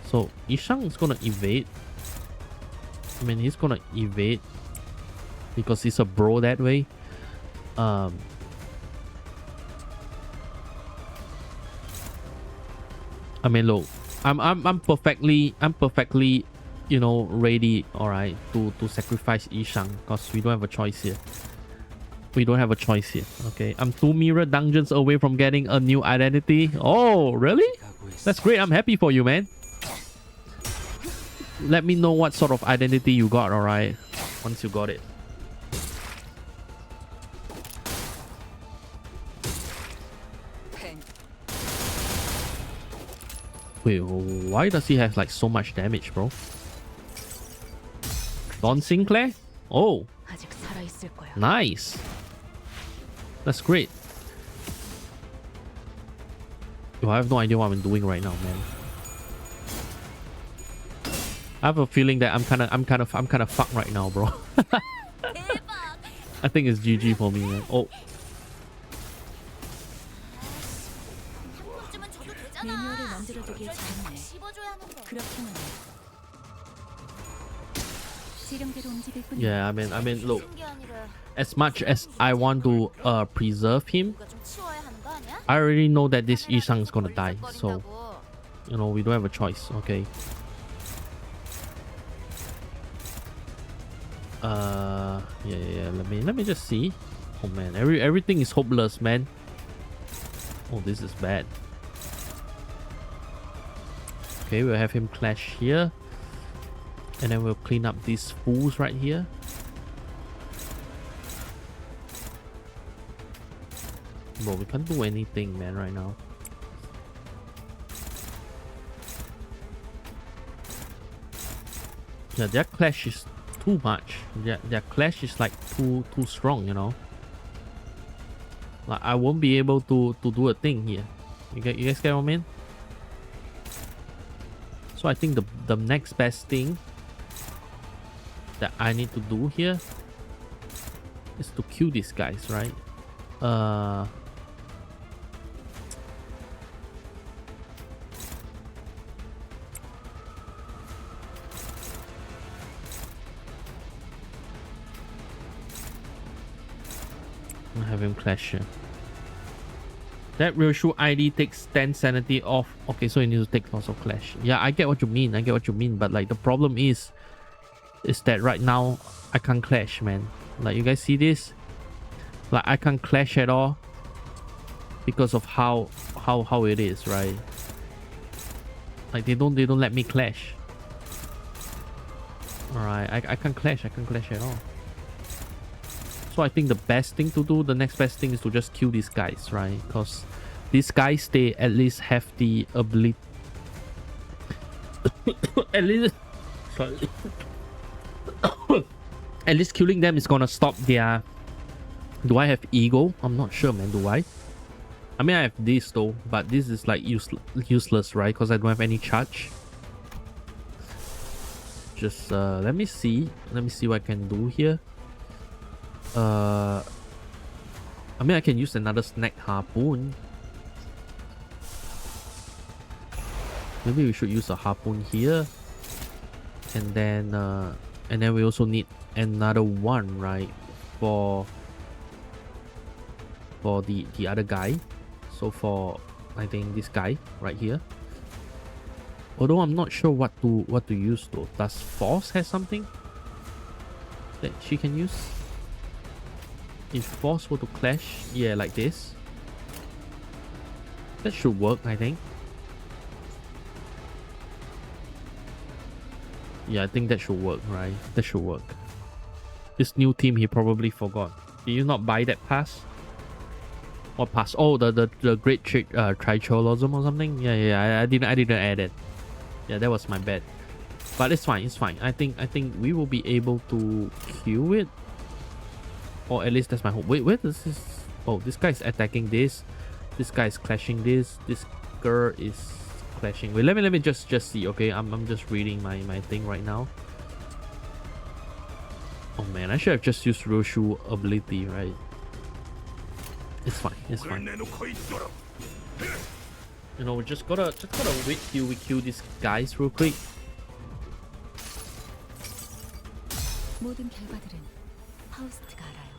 So Yishang is gonna evade. I mean, he's gonna evade because he's a bro that way. I mean, look, I'm perfectly, you know, ready. All right, to sacrifice Yishang because we don't have a choice here. Okay, I'm 2 mirror dungeons away from getting a new identity. Oh, really? That's great. I'm happy for you, man. Let me know what sort of identity you got, all right? Once you got it. Wait, why does he have like so much damage, bro? Don Sinclair? Oh, 아직 살아있을 거야. nice. That's great. Yo, I have no idea what I'm doing right now, man. I have a feeling that I'm kind of fucked right now, bro. I think it's GG for me, man. Oh, 매뉴얼을 만들어두길 잘했네. 그렇게만 해. 지령대로 움직일 뿐이야. yeah. I mean, look. As much as I want to preserve him, I already know that this Yishang is gonna die. So, you know, we don't have a choice. Okay. Yeah. Let me just see. Oh man, everything is hopeless, man. Oh, this is bad. Okay, we'll have him clash here, and then we'll clean up these fools right here. Bro, we can't do anything, man, right now. Yeah, their clash is too much. Their clash is like too strong, you know. Like I won't be able to do a thing here. You guys get what I mean? So I think the next best thing that I need to do here is to kill these guys, right? Have him clash here. That Ryoshu ID takes 10 sanity off. Okay, so you need to take lots of clash. Yeah, I get what you mean. But like the problem is that right now I can't clash, man. Like you guys see this? Like I can't clash at all because of how it is, right? Like they don't let me clash. All right, I can't clash. I can't clash at all. So I think the best thing to do, the next best thing is to just kill these guys, right? Because these guys, they at least have the ability. at least killing them is gonna stop their... Do I have ego? I'm not sure, man. Do I? I mean, I have this though, but this is like useless, right? Because I don't have any charge. Just let me see what I can do here. I mean, I can use another snack harpoon. Maybe we should use a harpoon here, and then we also need another one, right, for the other guy. So for, I think, this guy right here. Although I'm not sure what to use though. Does Force have something that she can use? If force were to clash, yeah, like this. That should work, I think. Yeah, I think that should work, right? That should work. This new team, he probably forgot. Did you not buy that pass? What pass? Oh, the great tricholism or something. Yeah. I didn't add it. Yeah, that was my bad. But it's fine. It's fine. I think we will be able to kill it. Or at least that's my hope. Wait, where does this? Oh, this guy is attacking this. This guy is clashing this. This girl is clashing. Wait, let me just see. Okay, I'm just reading my thing right now. Oh man, I should have just used Roshu ability, right? It's fine. It's fine. You know, we just gotta wait till we kill these guys real quick. 모든 결과들은 파우스트가 알아요.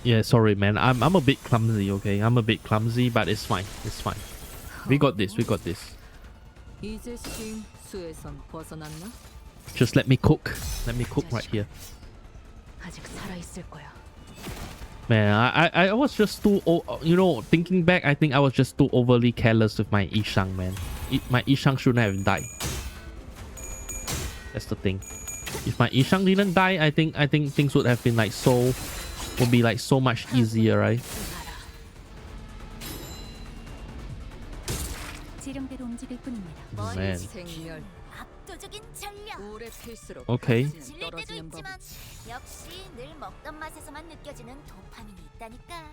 Yeah, sorry man. I'm a bit clumsy, okay? I'm a bit clumsy, but it's fine. It's fine. We got this. We got this. 이제 심 수에선 벗어났나? Just let me cook. Let me cook right here. 아직 살아 있을 거야. Man, I was just too, you know, thinking back, I think I was just too overly careless with my Ishang, man. My Ishang shouldn't have died. That's the thing. If my Ishang didn't die, I think things would have been like would be like so much easier, right? 지령대로 움직일 뿐입니다. Man. 생멸. 압도적인 전력. 오래 필수록 Okay. 질릴 때도 있지만 역시 늘 먹던 맛에서만 느껴지는 도파민이 있다니까.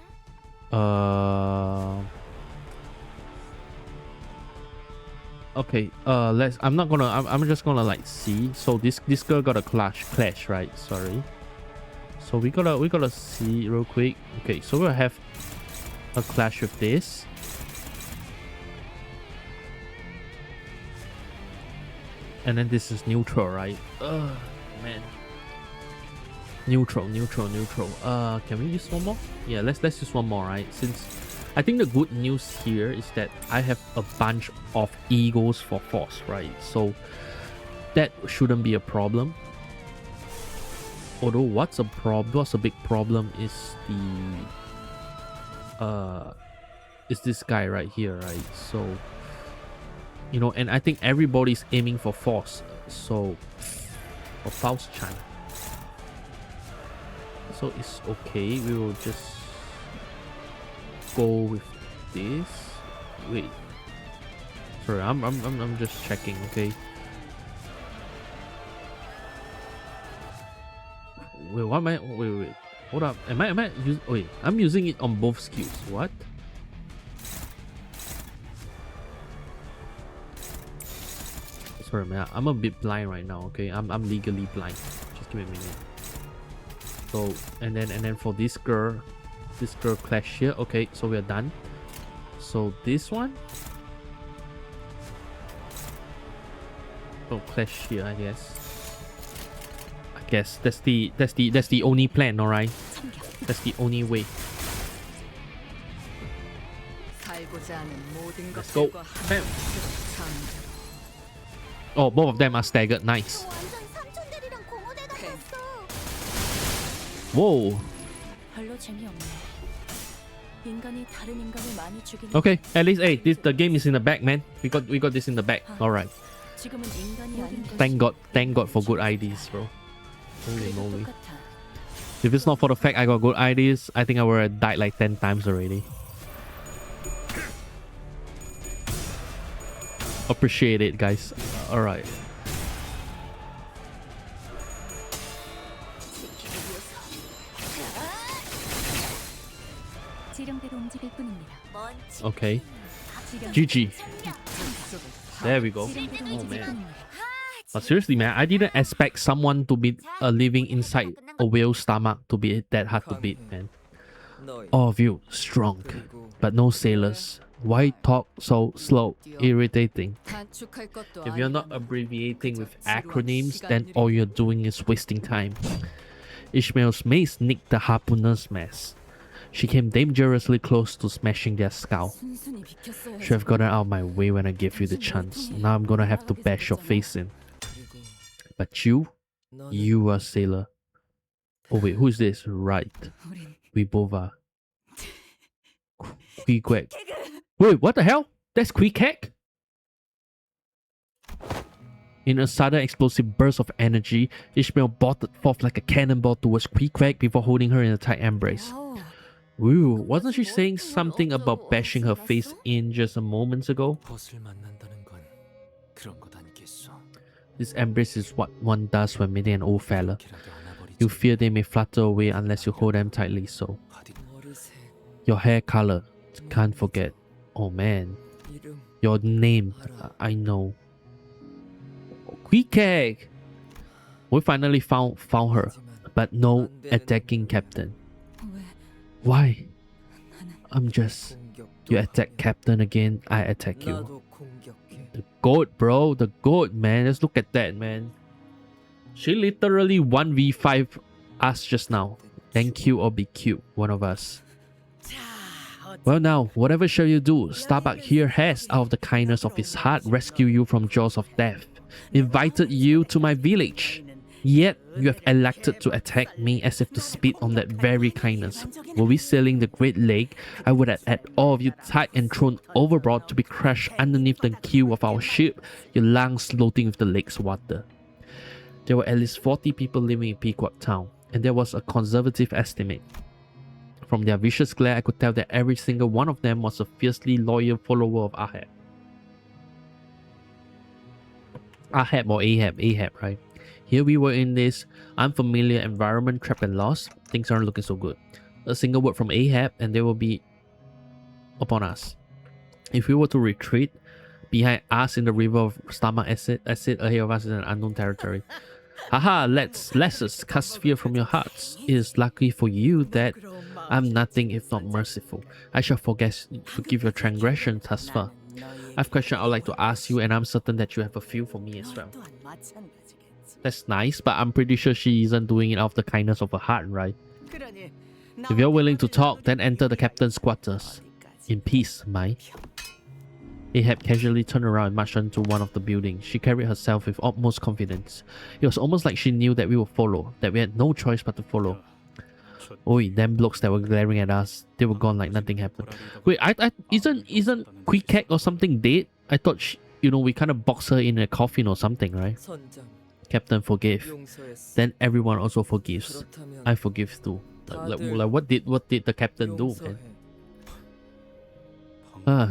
Okay. I'm just gonna like see. So this girl got a clash, right? Sorry. So we gotta see real quick. Okay. So we'll have a clash with this. And then this is neutral, right? Man. Neutral. Can we use one more? Yeah, let's use one more, right? Since I think the good news here is that I have a bunch of egos for force, right? So that shouldn't be a problem. Although what's a big problem is this guy right here, right? So, you know, and I think everybody's aiming for force. So for Faust Chan. So it's okay. We will just go with this. Wait. Sorry, I'm just checking, okay? Wait, what am I? Wait. Hold up. Am I using? Wait, I'm using it on both skills. What? Sorry, man. I'm a bit blind right now. Okay, I'm legally blind. Just give me a minute. So and then for this girl clash here. Okay, so we are done. So this one. Oh, clash here, I guess. That's the only plan, alright? That's the only way. Let's go. Bam. Oh, both of them are staggered. Nice. Whoa. Okay, at least hey, the game is in the back, man. We got this in the back. Alright. Thank God for good IDs, bro. Holy moly. If it's not for the fact I got good IDs, I think I would have died like 10 times already. Appreciate it, guys. Alright. Okay. GG. There we go. Oh man. But seriously, man, I didn't expect someone to be living inside a whale's stomach to be that hard to beat, man. All of you, strong, but no sailors. Why talk so slow? Irritating. If you're not abbreviating with acronyms, then all you're doing is wasting time. Ishmael's mace nicked the harpooner's mess. She came dangerously close to smashing their skull. Should have gotten out of my way when I gave you the chance. Now I'm gonna have to bash your face in. But you are a sailor. Oh wait, who's this? Right. 우린 We both are. Queequeg. Wait, what the hell? That's Queequeg? In a sudden explosive burst of energy, Ishmael bolted forth like a cannonball towards Queequeg before holding her in a tight embrace. 와우. Woo, wasn't she saying something about bashing her face in just a moments ago? 벗을 만난다는 건 그런 것 아니겠어. This embrace is what one does when meeting an old fella. 이렇게라도 안아버리지. You fear they may flutter away unless you hold them tightly so. 어디 머리색, Your hair color, can't forget. Oh man. 이름, Your name, I know. Queequeg! We finally found her, but no attacking captain. 왜 Why? 나는 I'm just... 공격도 You attack captain again, I attack you. 나도 공격해. The goat, bro. The goat, man. Let's look at that, man. She literally 1v5 us just now. Thank you or be cute, one of us. Well now, whatever shall you do, Starbuck here has, out of the kindness of his heart, rescued you from jaws of death, invited you to my village. Yet, you have elected to attack me as if to spit on that very kindness. Were we sailing the Great Lake, I would have had all of you tied and thrown overboard to be crushed underneath the keel of our ship, your lungs floating with the lake's water. There were at least 40 people living in Pequot Town, and there was a conservative estimate. From their vicious glare, I could tell that every single one of them was a fiercely loyal follower of Ahab. Ahab or Ahab, right? Here we were in this unfamiliar environment, trapped and lost. Things aren't looking so good. A single word from Ahab and they will be upon us. If we were to retreat, behind us in the river of stomach acid ahead of us is an unknown territory. Haha, let's cast fear from your hearts. It is lucky for you that I'm nothing if not merciful. I shall forgive your transgression thus far. I have a question I would like to ask you, and I'm certain that you have a few for me as well. That's nice, but I'm pretty sure she isn't doing it out of the kindness of her heart, right? If you're willing to talk, then enter the captain's quarters. In peace, Mai. Ahab casually turned around and marched into one of the buildings. She carried herself with utmost confidence. It was almost like she knew that we would follow, that we had no choice but to follow. Oi, them blokes that were glaring at us, they were gone like nothing happened. Wait, isn't Queequeg or something dead? I thought we kind of boxed her in a coffin or something, right? 선장, Captain, forgive. 용서했어. Then everyone also forgives. 그렇다면 I forgive too. Like what did the captain do, man?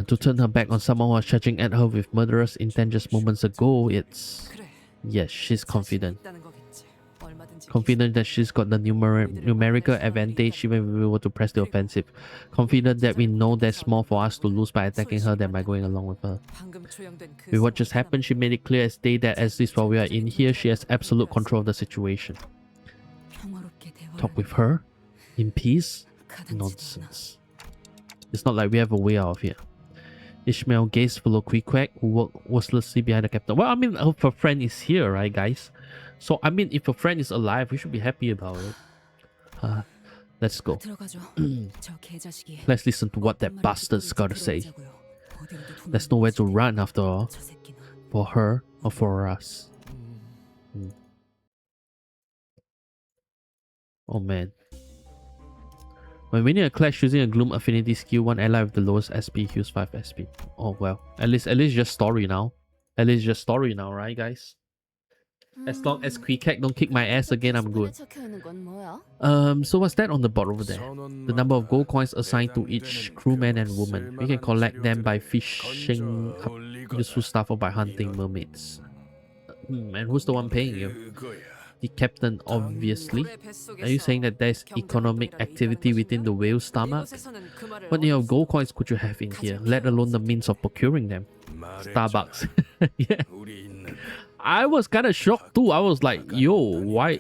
To turn her back on someone who was charging at her with murderous intent just moments ago, it's... 그래. Yes, she's confident. 있다는 거겠지. 얼마든지 Confident that she's got the numerical advantage even if we were to press the offensive. Confident that we know there's more for us to lose by attacking her than by going along with her. 방금 초용된 그 With what just happened, she made it clear as day that at least while we are in here, she has absolute control of the situation. 평화롭게 대화를 Talk with her? In peace? 가당치도 않아. Nonsense. It's not like we have a way out of here. Ishmael gazed below Queequeg, who walked worthlessly behind the captain. Well, I mean, if her friend is here, right, guys? So, I mean, if her friend is alive, we should be happy about it. Let's go. 들어가죠. 저 개자식이 Let's listen to what that bastard's gotta say. There's nowhere to run after all, 저 새끼는 for her or for us. Oh man. When winning a clash using a Gloom Affinity skill, one ally with the lowest SP heals 5 SP. Oh well. At least just story now. At least just story now, right guys? As long as Queequeg don't kick my ass again, I'm good. So what's that on the board over there? The number of gold coins assigned to each crewman and woman. We can collect them by fishing useful stuff or by hunting mermaids. And who's the one paying you? The captain, obviously. Are you saying that there's economic activity within the whale's stomach? What kind of gold coins could you have in here, let alone the means of procuring them? Starbucks. Yeah. I was kind of shocked too. I was like, yo, why?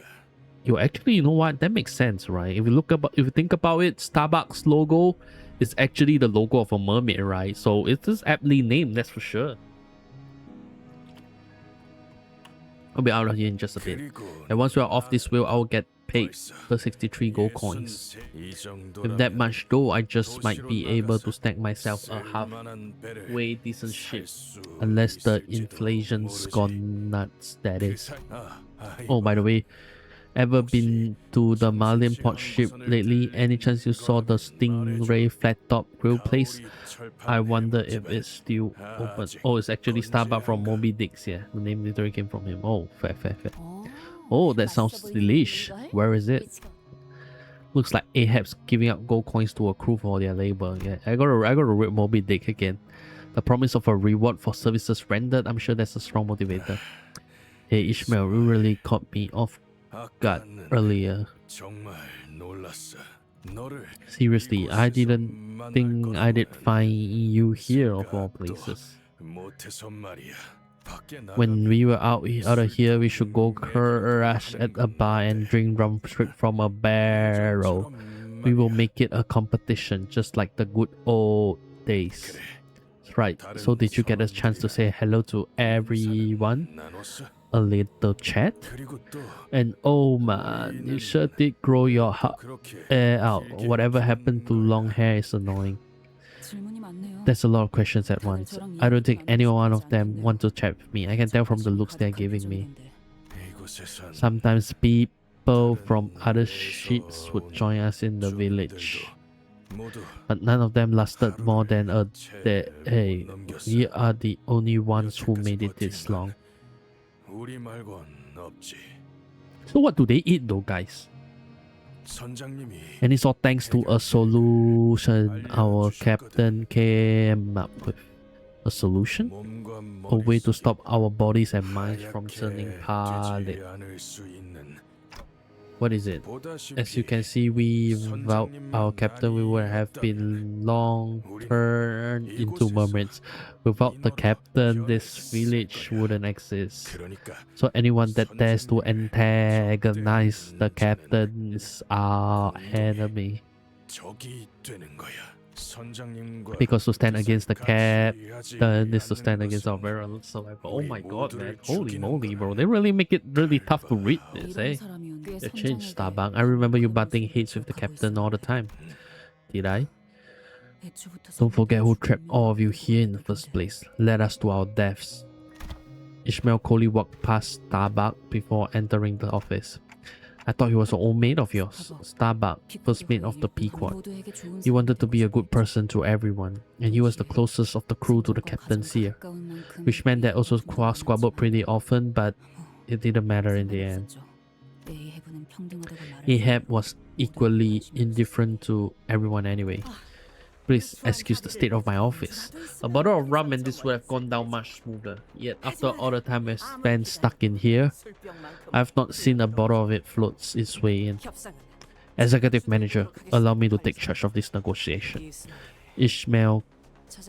Yo, actually, you know what? That makes sense, right? If you think about it, Starbucks logo is actually the logo of a mermaid, right? So it is aptly named, that's for sure. I'll be out of here in just a bit. And once we are off this wheel, I will get paid for 63 gold coins. With that much though, I just might be able to stack myself a halfway decent ship. Unless the inflation's gone nuts, that is. Oh, by the way, Ever been to the Marlin port ship lately? Any chance you saw the Stingray flat top grill place? I wonder if it's still open. Oh, it's actually Starbucks from Moby Dick's. Yeah, the name literally came from him. Oh, fair. Oh, that sounds delish. Where is it? Looks like Ahab's giving out gold coins to a crew for their labor. Yeah, I gotta rip Moby Dick again. The promise of a reward for services rendered. I'm sure that's a strong motivator. Hey Ishmael, you really caught me off guard earlier. Seriously, I didn't think I'd find you here of all places. When we were out of here, we should go crash at a bar and drink rum straight from a barrel. We will make it a competition, just like the good old days. Right, so did you get a chance to say hello to everyone? A little chat? And oh man, you sure did grow your hair out. Whatever happened to long hair is annoying. There's a lot of questions at once. I don't think any one of them want to chat with me. I can tell from the looks they're giving me. Sometimes people from other ships would join us in the village, but none of them lasted more than a day. Hey, we are the only ones who made it this long. So what do they eat though, guys? And it's all thanks to a solution our captain came up with. A solution? A way to stop our bodies and minds from turning pallid. What is it? As you can see, without our captain, we would have been long turned into mermaids. Without the captain, this village wouldn't exist. So anyone that dares to antagonize the captain is our enemy. Because to stand against the captain is to stand against our very own survival. Oh my god, man. Holy moly, bro. They really make it really tough to read this, eh? They changed Starbuck. I remember you butting heads with the captain all the time. Did I? Don't forget who trapped all of you here in the first place. Led us to our deaths. Ishmael coldly walked past Starbuck before entering the office. I thought he was an old mate of yours. Starbuck, first mate of the Pequod. He wanted to be a good person to everyone, and he was the closest of the crew to the captain's here. Which meant that also squabbled pretty often, but it didn't matter in the end. Ahab was equally indifferent to everyone anyway. Please excuse the state of my office. A bottle of rum and this would have gone down much smoother. Yet after all the time I spent stuck in here, I have not seen a bottle of it float its way in. Executive manager, allow me to take charge of this negotiation. Ishmael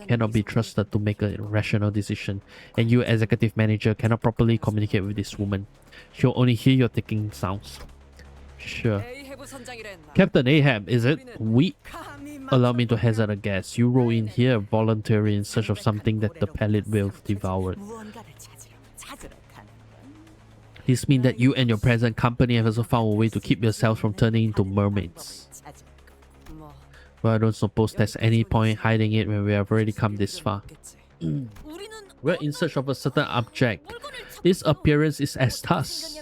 cannot be trusted to make a rational decision, and you, executive manager, cannot properly communicate with this woman. She'll only hear your ticking sounds. Sure. Captain Ahab, is it? Allow me to hazard a guess. You roll in here voluntarily in search of something that the pallid will devour. This means that you and your present company have also found a way to keep yourselves from turning into mermaids. Well, I don't suppose there's any point hiding it when we have already come this far. We're in search of a certain object. Its appearance is as thus.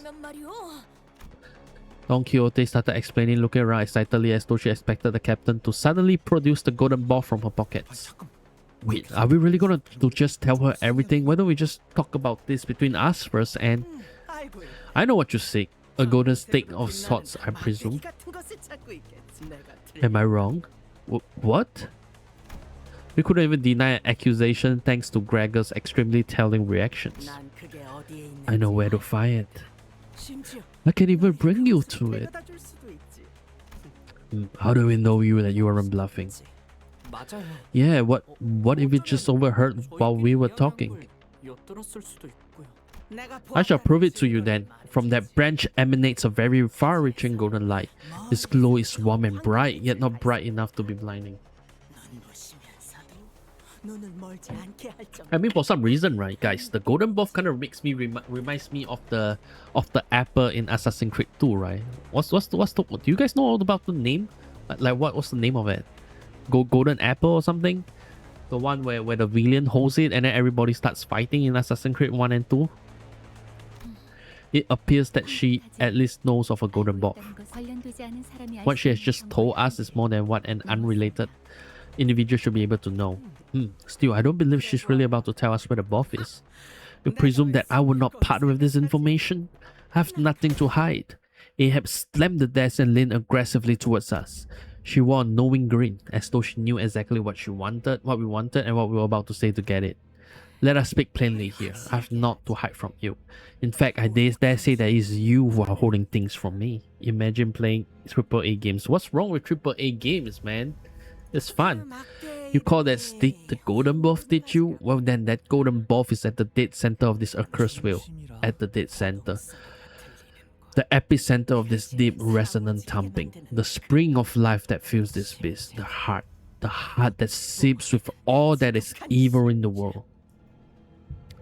Don Quixote started explaining, looking around excitedly as though she expected the captain to suddenly produce the golden ball from her pockets. Wait, are we really gonna just tell her everything? Why don't we just talk about this between us first? And I know what you say. A golden stick of sorts, I presume. Am I wrong? What? We couldn't even deny an accusation thanks to Gregor's extremely telling reactions. I know where to find it. I can even bring you to it. How do we know that you weren't bluffing? Yeah, what if we just overheard while we were talking? I shall prove it to you then. From that branch emanates a very far-reaching golden light. Its glow is warm and bright, yet not bright enough to be blinding. I mean, for some reason, right, guys, the golden ball kind of makes me reminds me of the apple in Assassin's Creed 2, right? What's the do you guys know all about the name? Like what's the name of it? Golden apple or something? The one where the villain holds it and then everybody starts fighting in Assassin's Creed 1 and 2. it appears that she at least knows of a golden buff. What she has just told us is more than what an unrelated individual should be able to know. Still, I don't believe she's really about to tell us where the buff is. You presume that I would not part with this information? I have nothing to hide. Ahab slammed the desk and leaned aggressively towards us. She wore a knowing grin, as though she knew exactly what we wanted, and what we were about to say to get it. Let us speak plainly here. I have naught to hide from you. In fact, I dare say that it is you who are holding things from me. Imagine playing AAA games. What's wrong with AAA games, man? It's fun. You call that stick the golden buff, did you? Well then, that golden buff is at the dead center of this accursed wheel. At the dead center. The epicenter of this deep resonant thumping. The spring of life that fills this beast. The heart that seeps with all that is evil in the world.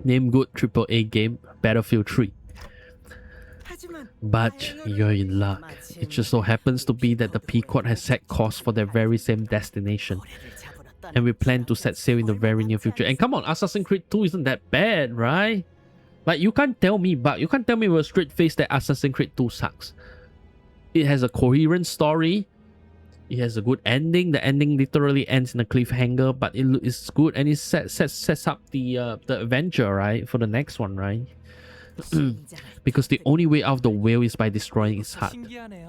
Name good AAA game, Battlefield 3. But you're in luck. It just so happens to be that the Pequod has set course for their very same destination. And we plan to set sail in the very near future. And come on, Assassin's Creed 2 isn't that bad, right? Like, you can't tell me with a straight face that Assassin's Creed 2 sucks. It has a coherent story. It has a good ending. The ending literally ends in a cliffhanger, but it's good, and it sets up the adventure, right, for the next one, right? Because the only way out of the whale is by destroying its heart.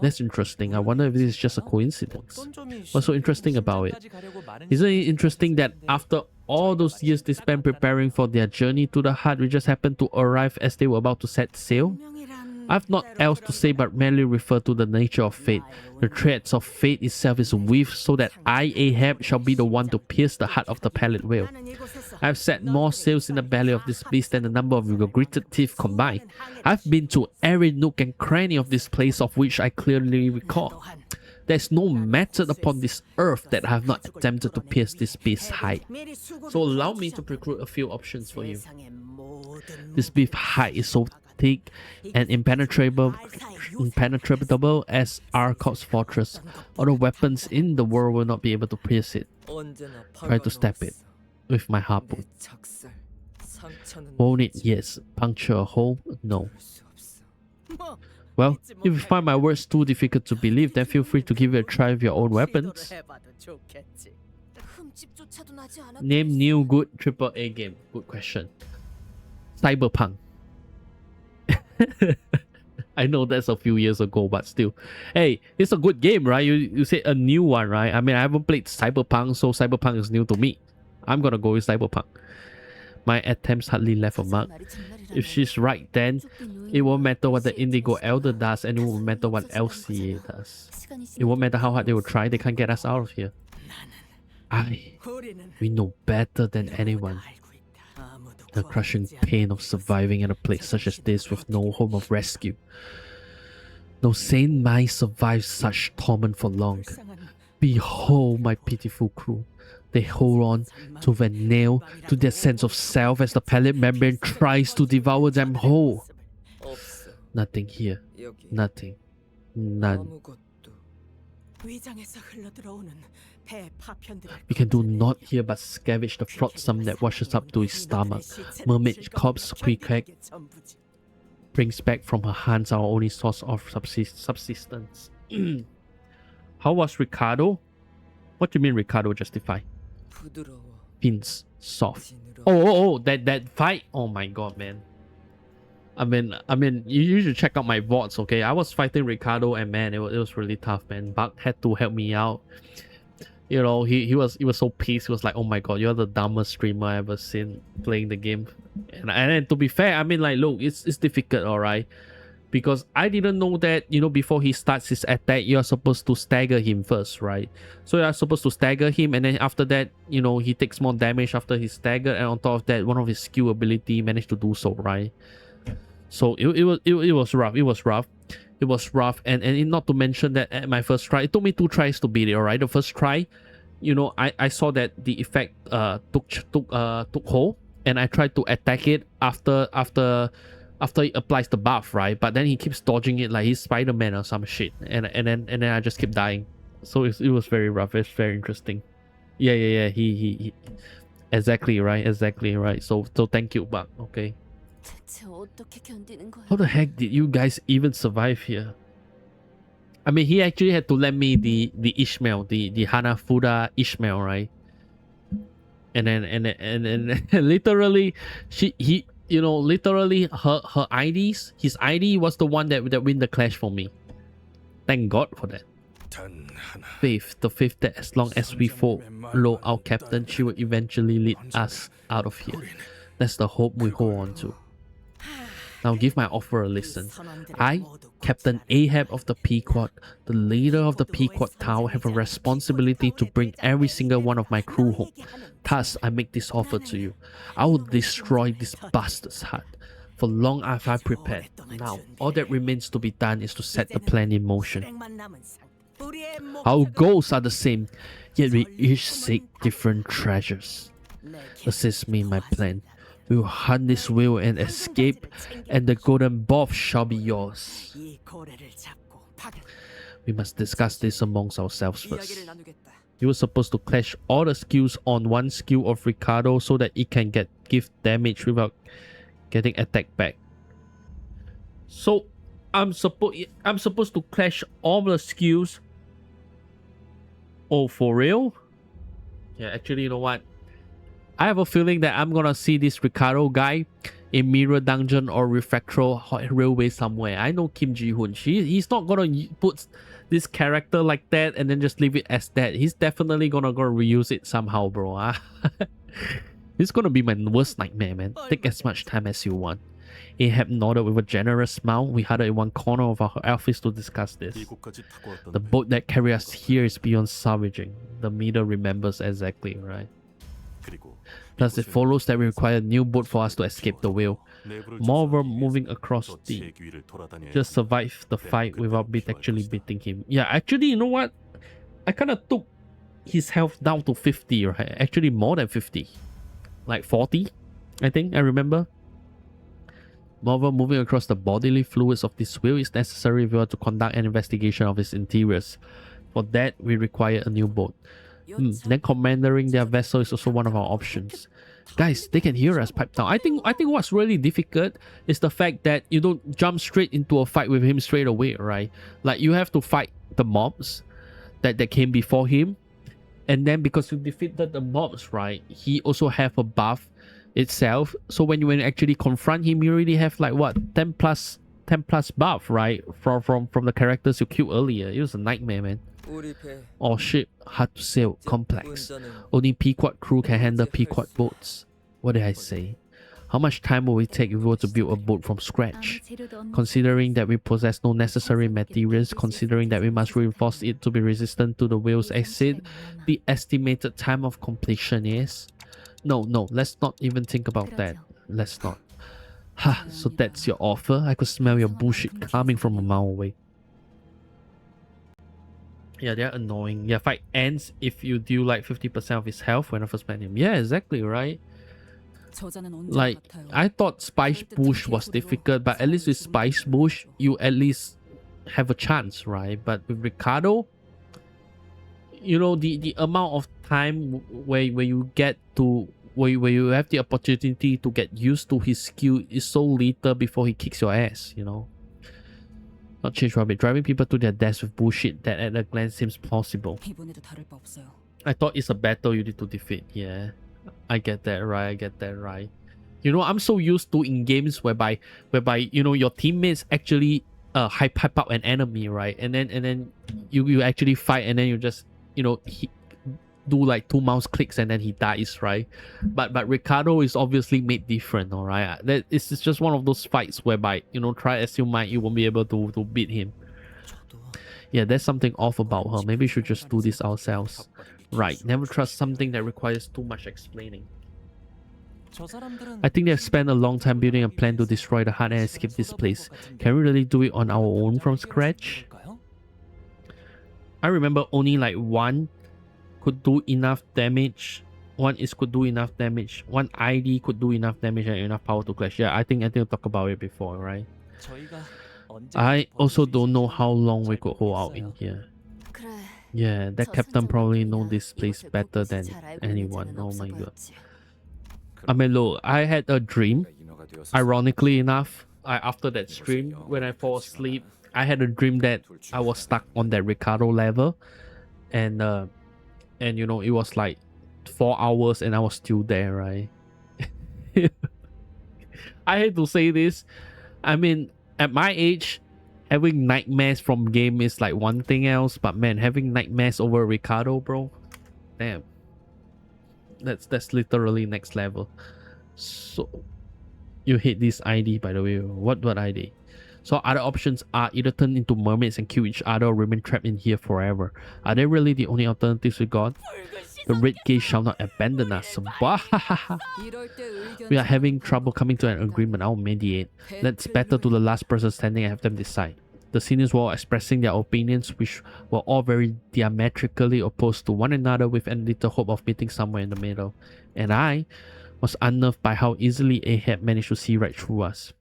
That's interesting. I wonder if this is just a coincidence. What's so interesting about it? Isn't it interesting that after all those years they spent preparing for their journey to the heart, we just happened to arrive as they were about to set sail? I've not else to say but merely refer to the nature of fate. The threads of fate itself is weaved so that I, Ahab, shall be the one to pierce the heart of the pallid whale. I've set more sails in the belly of this beast than the number of your gritted teeth combined. I've been to every nook and cranny of this place of which I clearly recall. There's no method upon this earth that I have not attempted to pierce this beast's hide. So allow me to preclude a few options for you. This beast's hide is so thick and impenetrable as Arkot's fortress. All the weapons in the world will not be able to pierce it. Try to stab it with my harpoon. Won't it? Yes. Puncture a hole? No. Well, if you find my words too difficult to believe, then feel free to give it a try with your own weapons. Name new good AAA game. Good question. Cyberpunk. I know that's a few years ago, but still. Hey, it's a good game, right? You say a new one, right? I mean, I haven't played Cyberpunk, so Cyberpunk is new to me. I'm gonna go with Cyberpunk. My attempts hardly left a mark. If she's right, then it won't matter what the Indigo Elder does, and it won't matter what LCA does. It won't matter how hard they will try, they can't get us out of here. We know better than anyone the crushing pain of surviving in a place such as this with no home of rescue. No sane mind survives such torment for long. Behold my pitiful crew. They hold on to their nail, to their sense of self as the pallid membrane tries to devour them whole. Nothing here. Nothing. None. We can do naught here but scavenge the flotsam that washes up to his stomach. Mermaid corpse quick brings back from her hands our only source of subsistence. How was Ricardo? What do you mean Ricardo justify? Pins soft. Oh, that fight. Oh my god, man. I mean, you should check out my VODs, okay? I was fighting Ricardo, and man, it was really tough, man. Buck had to help me out. You know, he was so pissed. He was like, "Oh my god, you're the dumbest streamer I ever seen playing the game." And to be fair, I mean, like, look, it's difficult, alright, because I didn't know that, you know, before he starts his attack, you're supposed to stagger him first, right? So you're supposed to stagger him, and then after that, you know, he takes more damage after he's staggered, and on top of that, one of his skill ability managed to do so, right? So it was rough, and not to mention that at my first try, it took me 2 tries to beat it. All right, the first try, you know, I saw that the effect took hold, and I tried to attack it after he applies the buff, right? But then he keeps dodging it like he's Spider-Man or some shit, and then I just keep dying. So it was very rough. It's very interesting. Yeah. He exactly right. So thank you, Buck. Okay. 대체 어떻게 견디는 거야? How the heck did you guys even survive here? I mean, he actually had to lend me the Ishmael, the Hanafuda Ishmael, right? And then literally, literally her IDs, his ID was the one that win the clash for me. Thank God for that. The fifth that as long as we follow our captain, she will eventually lead us out of here. That's the hope we hold on to. Now give my offer a listen. I, Captain Ahab of the Pequod, the leader of the Pequod Tower, have a responsibility to bring every single one of my crew home. Thus, I make this offer to you. I will destroy this bastard's hut. For long have I prepared. Now, all that remains to be done is to set the plan in motion. Our goals are the same, yet we each seek different treasures. Assist me in my plan. We will hunt this whale and escape, and the golden bob shall be yours. We must discuss this amongst ourselves first. 이야기를 나누겠다. You were supposed to clash all the skills on one skill of Ricardo so that it can give damage without getting attacked back. So I'm supposed to clash all the skills. Oh, for real? Yeah, actually, you know what? I have a feeling that I'm gonna see this Ricardo guy in Mirror Dungeon or Refractory Railway somewhere. I know Kim Ji-hoon. He's not gonna put this character like that and then just leave it as that. He's definitely gonna go reuse it somehow, bro. It's gonna be my worst nightmare, man. Take as much time as you want. Ahab nodded with a generous smile. We huddled in one corner of our office to discuss this. The boat that carried us here is beyond salvaging. The meter remembers exactly, right? Thus, it follows that we require a new boat for us to escape the whale. Moreover, moving across the... just survive the fight without actually beating him. Yeah, actually, you know what? I kind of took his health down to 50, right? Actually, more than 50. Like 40, I think, I remember. Moreover, moving across the bodily fluids of this whale is necessary if we are to conduct an investigation of its interiors. For that, we require a new boat. Then commandering their vessel is also one of our options. Guys, they can hear us pipe down. I think what's really difficult is the fact that you don't jump straight into a fight with him straight away, right? Like, you have to fight the mobs that came before him. And then because you defeated the mobs, right, he also have a buff itself. So when you actually confront him, you already have like what, 10 plus buff, right? From the characters you killed earlier. It was a nightmare, man. All ship, hard to sail, complex. Only Pequod crew can handle Pequod boats. What did I say? How much time will it take if we were to build a boat from scratch? Considering that we possess no necessary materials, considering that we must reinforce it to be resistant to the whale's acid, the estimated time of completion is... No, let's not even think about that. Let's not. Ha, so that's your offer? I could smell your bullshit coming from a mile away. Yeah, they're annoying. Yeah, fight ends if you deal like 50% of his health when I first met him. Yeah, exactly, right? Like, I thought Spice Bush was difficult, but at least with Spice Bush, you at least have a chance, right? But with Ricardo, you know, the amount of time where you get to... where you have the opportunity to get used to his skill is so little before he kicks your ass, you know? Not change rabbit. Driving people to their deaths with bullshit that at a glance seems plausible. I thought it's a battle you need to defeat. Yeah, I get that right. You know, I'm so used to in games whereby you know, your teammates actually hype up an enemy, right? And then you actually fight, and then you just, you know, do like 2 mouse clicks and then he dies, right? But Ricardo is obviously made different, all right? That it's just one of those fights whereby, you know, try as you might, you won't be able to beat him. Yeah, there's something off about her. Maybe we should just do this ourselves. Right, never trust something that requires too much explaining. I think they've spent a long time building a plan to destroy the hut and escape this place. Can we really do it on our own from scratch? I remember only like one could do enough damage. One could do enough damage. One ID could do enough damage and enough power to clash. Yeah, I think I talked about it before, right? I also don't know how long we could hold out in here. Yeah, that captain probably knows this place better than anyone. Oh my god. I mean, look, I had a dream ironically enough, after that stream, when I fall asleep, I had a dream that I was stuck on that Ricardo level, and you know, it was like 4 hours and I was still there, right? I hate to say this. I mean, at my age, having nightmares from game is like one thing else, but man, having nightmares over Ricardo, bro, damn, that's literally next level. So you hate this ID, by the way. What ID? So other options are either turn into mermaids and kill each other or remain trapped in here forever. Are they really the only alternatives we got? The red gate shall not abandon us. We are having trouble coming to an agreement. I'll mediate. Let's battle to the last person standing and have them decide. The seniors were all expressing their opinions, which were all very diametrically opposed to one another, with a little hope of meeting somewhere in the middle. And I was unnerved by how easily Ahab managed to see right through us.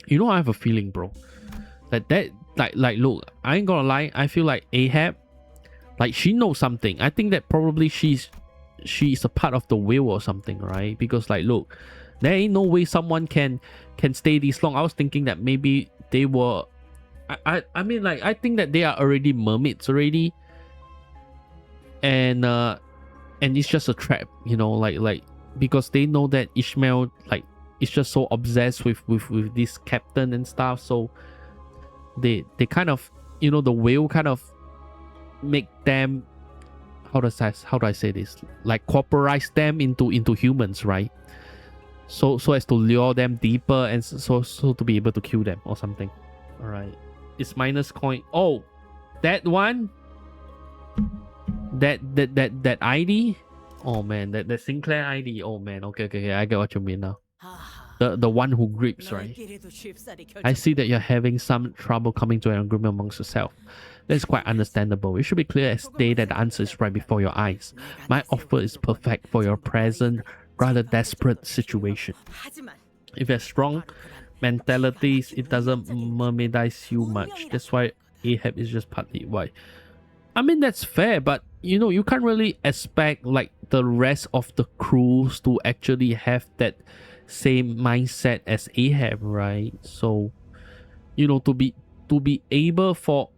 You know, I have a feeling, bro, like look, I ain't gonna lie, I feel like Ahab, like, she knows something. I think that probably she's a part of the will or something, right? Because like, look, there ain't no way someone can stay this long. I was thinking that maybe they were, I mean, like, I think that they are already mermaids already, and it's just a trap, you know, like because they know that Ishmael, like, is just so obsessed with this captain and stuff, so they kind of, you know, the whale kind of make them, how do I say this, like, corporize them into humans, right? So as to lure them deeper, and so to be able to kill them or something. All right, it's minus coin. Oh, that one, that ID. Oh man, that Sinclair ID. Oh man, okay, I get what you mean now. The one who grips, right? I see that you're having some trouble coming to an agreement amongst yourself. That's quite understandable. It should be clear as day that the answer is right before your eyes. My offer is perfect for your present, rather desperate situation. If you have strong mentalities, it doesn't mermaidize you much. That's why Ahab is just partly why. I mean, that's fair, but you know, you can't really expect like the rest of the crews to actually have that same mindset as Ahab, right? So, you know, to be able for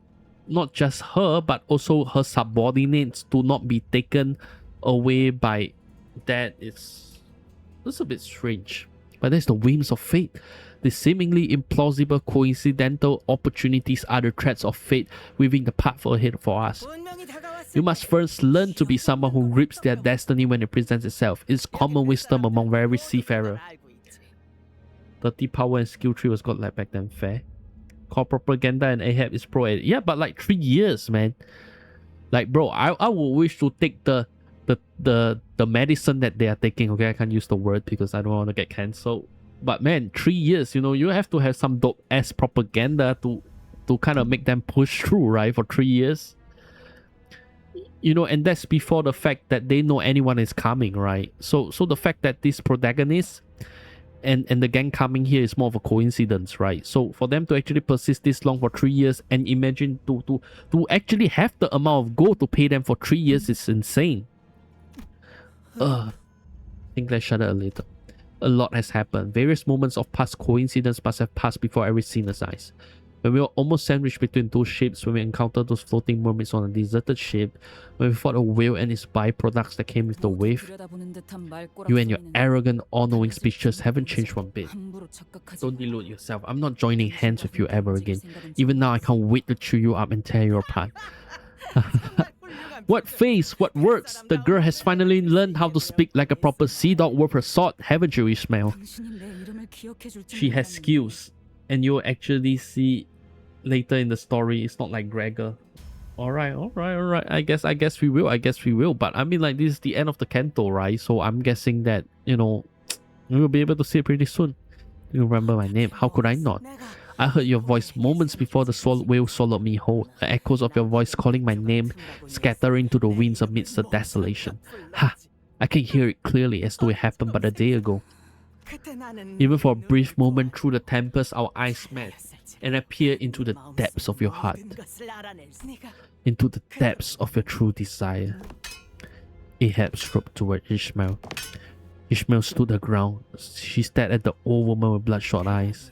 not just her but also her subordinates to not be taken away by that, it's a bit strange. But that's the whims of fate. The seemingly implausible coincidental opportunities are the threads of fate weaving the path ahead for us. You must first learn to be someone who grips their destiny when it presents itself. It's common wisdom among every seafarer. 30 power and skill tree was got like back then. Fair. Core propaganda and Ahab is pro. Yeah, but like 3 years, man. Like, bro, I would wish to take the medicine that they are taking. Okay, I can't use the word because I don't want to get cancelled. But man, 3 years, you know, you have to have some dope ass propaganda to kind of make them push through, right? For 3 years. You know, and that's before the fact that they know anyone is coming, right? So the fact that this protagonist and the gang coming here is more of a coincidence, right? So for them to actually persist this long for 3 years, and imagine to actually have the amount of gold to pay them for 3 years is insane. I think let's shudder a little. A lot has happened. Various moments of past coincidence must have passed before every sinner's eyes. When we were almost sandwiched between two ships, when we encountered those floating mermaids on a deserted ship, when we fought a whale and its byproducts that came with the wave, you and your arrogant, all-knowing speeches haven't changed one bit. Don't delude yourself. I'm not joining hands with you ever again. Even now, I can't wait to chew you up and tear you apart. What face? What words? The girl has finally learned how to speak like a proper sea dog worth her salt, haven't you, Ishmael? She has skills, and you'll actually see later in the story. It's not like Gregor. Alright. I guess we will. But I mean, like, this is the end of the Canto, right? So I'm guessing that, you know, we will be able to see it pretty soon. You remember my name? How could I not? I heard your voice moments before the whale swallowed me whole. The echoes of your voice calling my name scattering to the winds amidst the desolation. Ha! I can hear it clearly as though it happened but a day ago. Even for a brief moment through the tempest, our eyes met and I peered into the depths of your heart. Into the depths of your true desire. Ahab stroked toward Ishmael. Ishmael stood her ground. She stared at the old woman with bloodshot eyes.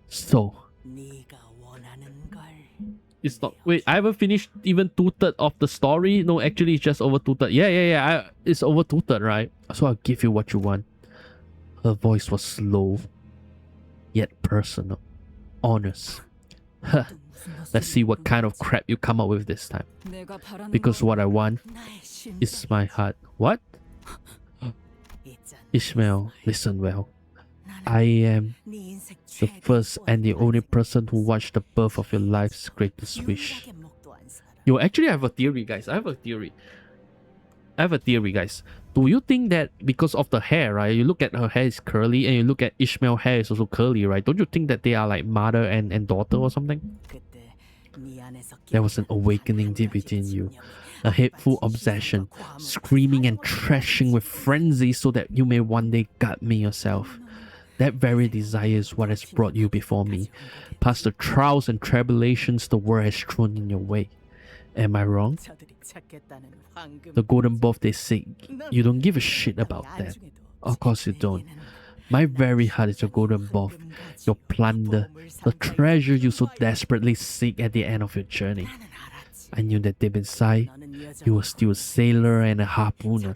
So, 네가 원하는 걸 it's not. Wait, I haven't finished even 2/3 of the story. No, actually, it's just over 2/3. Yeah. It's over 2/3, right? So I'll give you what you want. Her voice was slow, yet personal, honest. Huh. Let's see what kind of crap you come up with this time. 내가 바라는 Because 건 what I want 나의 심장. is my heart. What? 있잖아. Ishmael, listen well. 나는 I am 네 인생 the 최대 first and the only 소원을 person who watched the birth of your life's greatest wish. 유일하게 목도한 사람. Yo, actually, I have a theory, guys. I have a theory, guys. Do you think that because of the hair, right? You look at her hair is curly, and you look at Ishmael's hair is also curly, right? Don't you think that they are like mother and daughter or something? 그때 네 안에서 There was an awakening deep within you, a hateful obsession, screaming and thrashing with frenzy so that you may one day gut me yourself. That very desire is what has brought you before me, past the trials and tribulations the world has thrown in your way. Am I wrong? 저들이 찾겠다는 황금 The golden both they seek, you don't give a shit about that. Of course you don't. My very heart is your golden both, your plunder, the treasure you so desperately seek at the end of your journey. I knew that deep inside, you were still a sailor and a harpooner,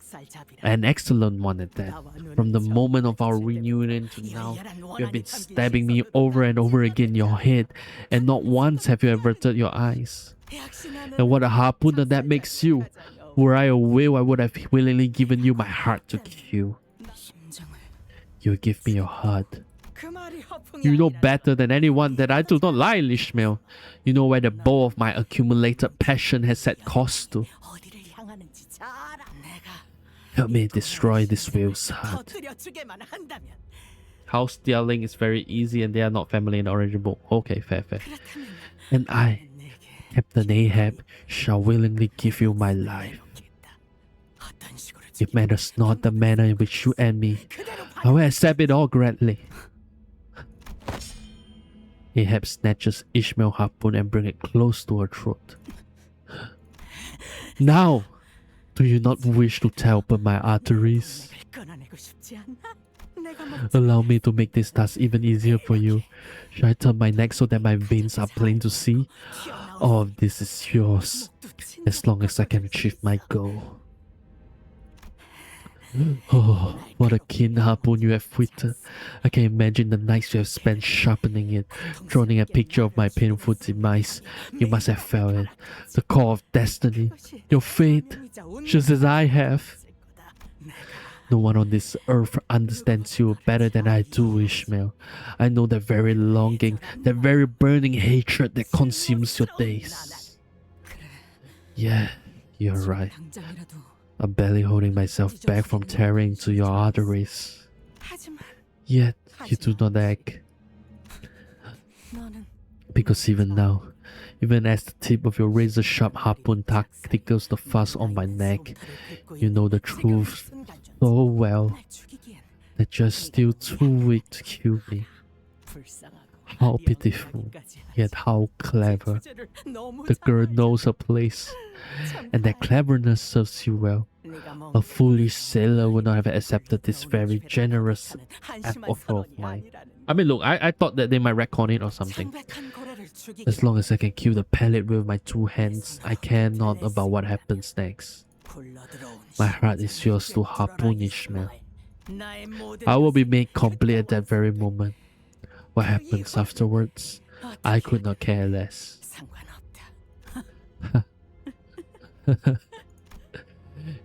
an excellent one at that. From the moment of our reunion to now, you have been stabbing me over and over again in your head, and not once have you averted your eyes. And what a harpooner that makes you. Were I a whale, I would have willingly given you my heart to kill. You give me your heart. You know better than anyone that I do not lie, Ishmael. You know where the bow of my accumulated passion has set course to. 어디를 향하는지 잘 알아. 내가 Help me destroy this whale's heart. 터뜨려 주게만 한다면 House stealing is very easy and they are not family in the original book. Okay, fair. And I, 내게 Captain Ahab, shall willingly give you my life. 이롭겠다. 어떤 식으로 It matters not the manner in which you end me. I will accept it all gladly. Ahab snatches Ishmael's harpoon and brings it close to her throat. Now, do you not wish to tear open my arteries? 꺼내내고 싶지 않나? 내가 막 Allow me to make this task even easier for you. Shall I turn my neck so that my veins are plain to see? All of this is yours, as long as I can achieve my goal. Oh, what a keen harpoon you have wielded. I can imagine the nights you have spent sharpening it, drawing a picture of my painful demise. You must have felt it. The call of destiny, your fate, just as I have. No one on this earth understands you better than I do, Ishmael. I know that very longing, that very burning hatred that consumes your days. Yeah, you're right. 당장이라도 I'm barely holding myself back from tearing into your arteries. 하지만 Yet, you do not act. 너는 Because even now, even as the tip of your razor-sharp harpoon tickles the fuzz on my neck, you know the truth so well that you're still too weak to kill me. How pitiful, yet how clever. The girl knows her place, and that cleverness serves you well. A foolish sailor would not have accepted this very generous offer of mine. I mean, look, I thought that they might retcon it or something. As long as I can kill the pellet with my two hands, I care not about what happens next. My heart is yours to harpoon, Ishmael. I will be made complete at that very moment. What happens afterwards, I could not care less.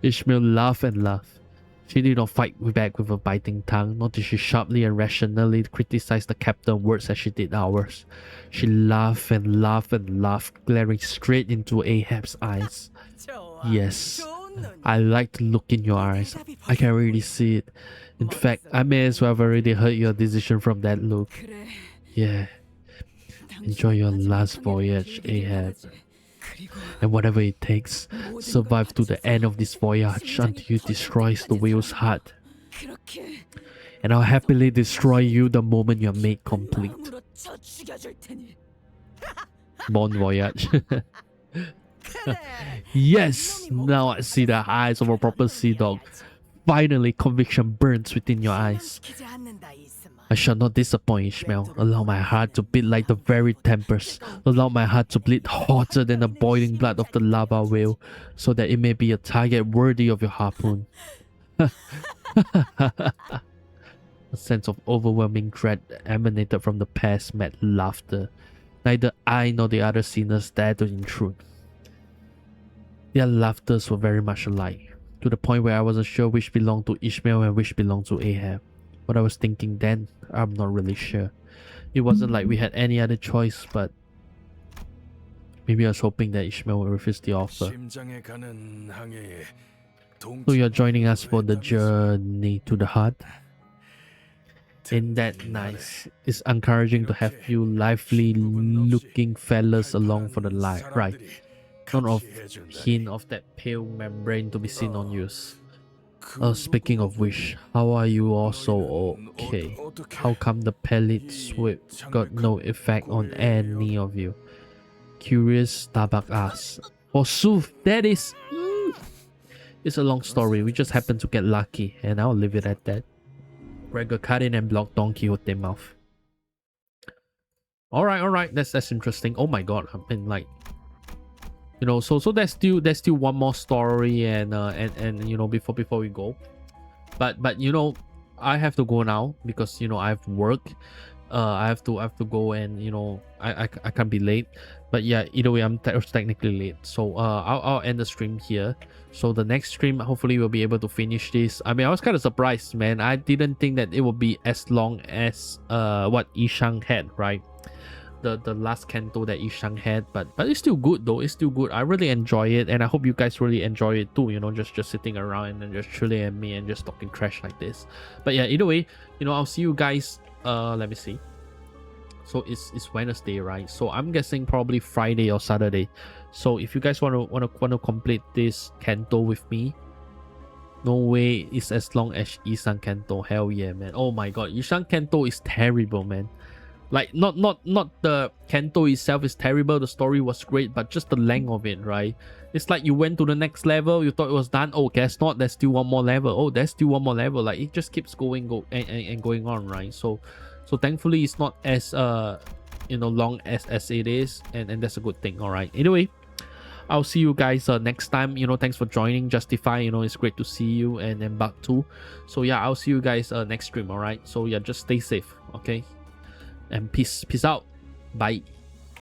Ishmael laughed and laughed. She did not fight back with a biting tongue, nor did she sharply and rationally criticize the captain's words as she did ours. She laughed and laughed and laughed, glaring straight into Ahab's eyes. Yes, I like to look in your eyes. I can really see it. In fact, I may as well have already heard your decision from that look. Yeah. Enjoy your last voyage, Ahab. And whatever it takes, survive to the end of this voyage until you destroy the whale's heart. And I'll happily destroy you the moment you're made complete. Bon voyage. Yes! Now I see the eyes of a proper sea dog. Finally, conviction burns within your eyes. 실망시키지 않는다, 이스마. I shall not disappoint, Ishmael. Allow my heart to beat like the very tempest. Allow my heart to bleed hotter than the boiling blood of the lava whale, so that it may be a target worthy of your harpoon. A sense of overwhelming dread emanated from the pair's mad laughter. Neither I nor the other sinners dared to intrude. Their laughters were very much alike, to the point where I wasn't sure which belonged to Ishmael and which belonged to Ahab. What I was thinking then, I'm not really sure. It wasn't like we had any other choice, but maybe I was hoping that Ishmael would refuse the offer. So you're joining us for the journey to the heart? Ain't that nice? It's encouraging to have you lively looking fellas along for the ride. Not of hint of that pale membrane to be seen on yours. Speaking of which, how are you all so okay? How come the pellet sweep got no effect on any of you? Curious, Tabak asks. Forsooth, that is... It's a long story, we just happened to get lucky, and I'll leave it at that. Gregor cut in and blocked Don Quixote's mouth. Alright, that's interesting. Oh my god, I mean, like... You know, so there's still one more story and you know, before we go, but you know, I have to go now because you know I have work. I have to go, and you know I can't be late. But yeah, either way, I'm technically late, so I'll end the stream here. So the next stream, hopefully we'll be able to finish this. I mean, I was kind of surprised, man. I didn't think that it would be as long as what Ishang had, right? The last Canto that Ishang had, but it's still good though. It's still good. I really enjoy it, and I hope you guys really enjoy it too. You know, just sitting around and just chilling at me and just talking trash like this. But yeah, either way, you know, I'll see you guys. Let me see. So it's Wednesday, right? So I'm guessing probably Friday or Saturday. So if you guys want to complete this Canto with me, no way it's as long as Isang Canto. Hell yeah, man. Oh my god, Isang Canto is terrible, man. Like not the Canto itself is terrible, the story was great, but just the length of it, right? It's like you went to the next level, you thought it was done. Oh, guess not, there's still one more level. Oh, there's still one more level. Like it just keeps going going on, right? So thankfully it's not as you know, long as it is, and that's a good thing. All right, anyway, I'll see you guys next time. You know, thanks for joining Justify. You know, it's great to see you, and Bug too. So yeah, I'll see you guys next stream. All right, so yeah, just stay safe, okay? And peace out. Bye.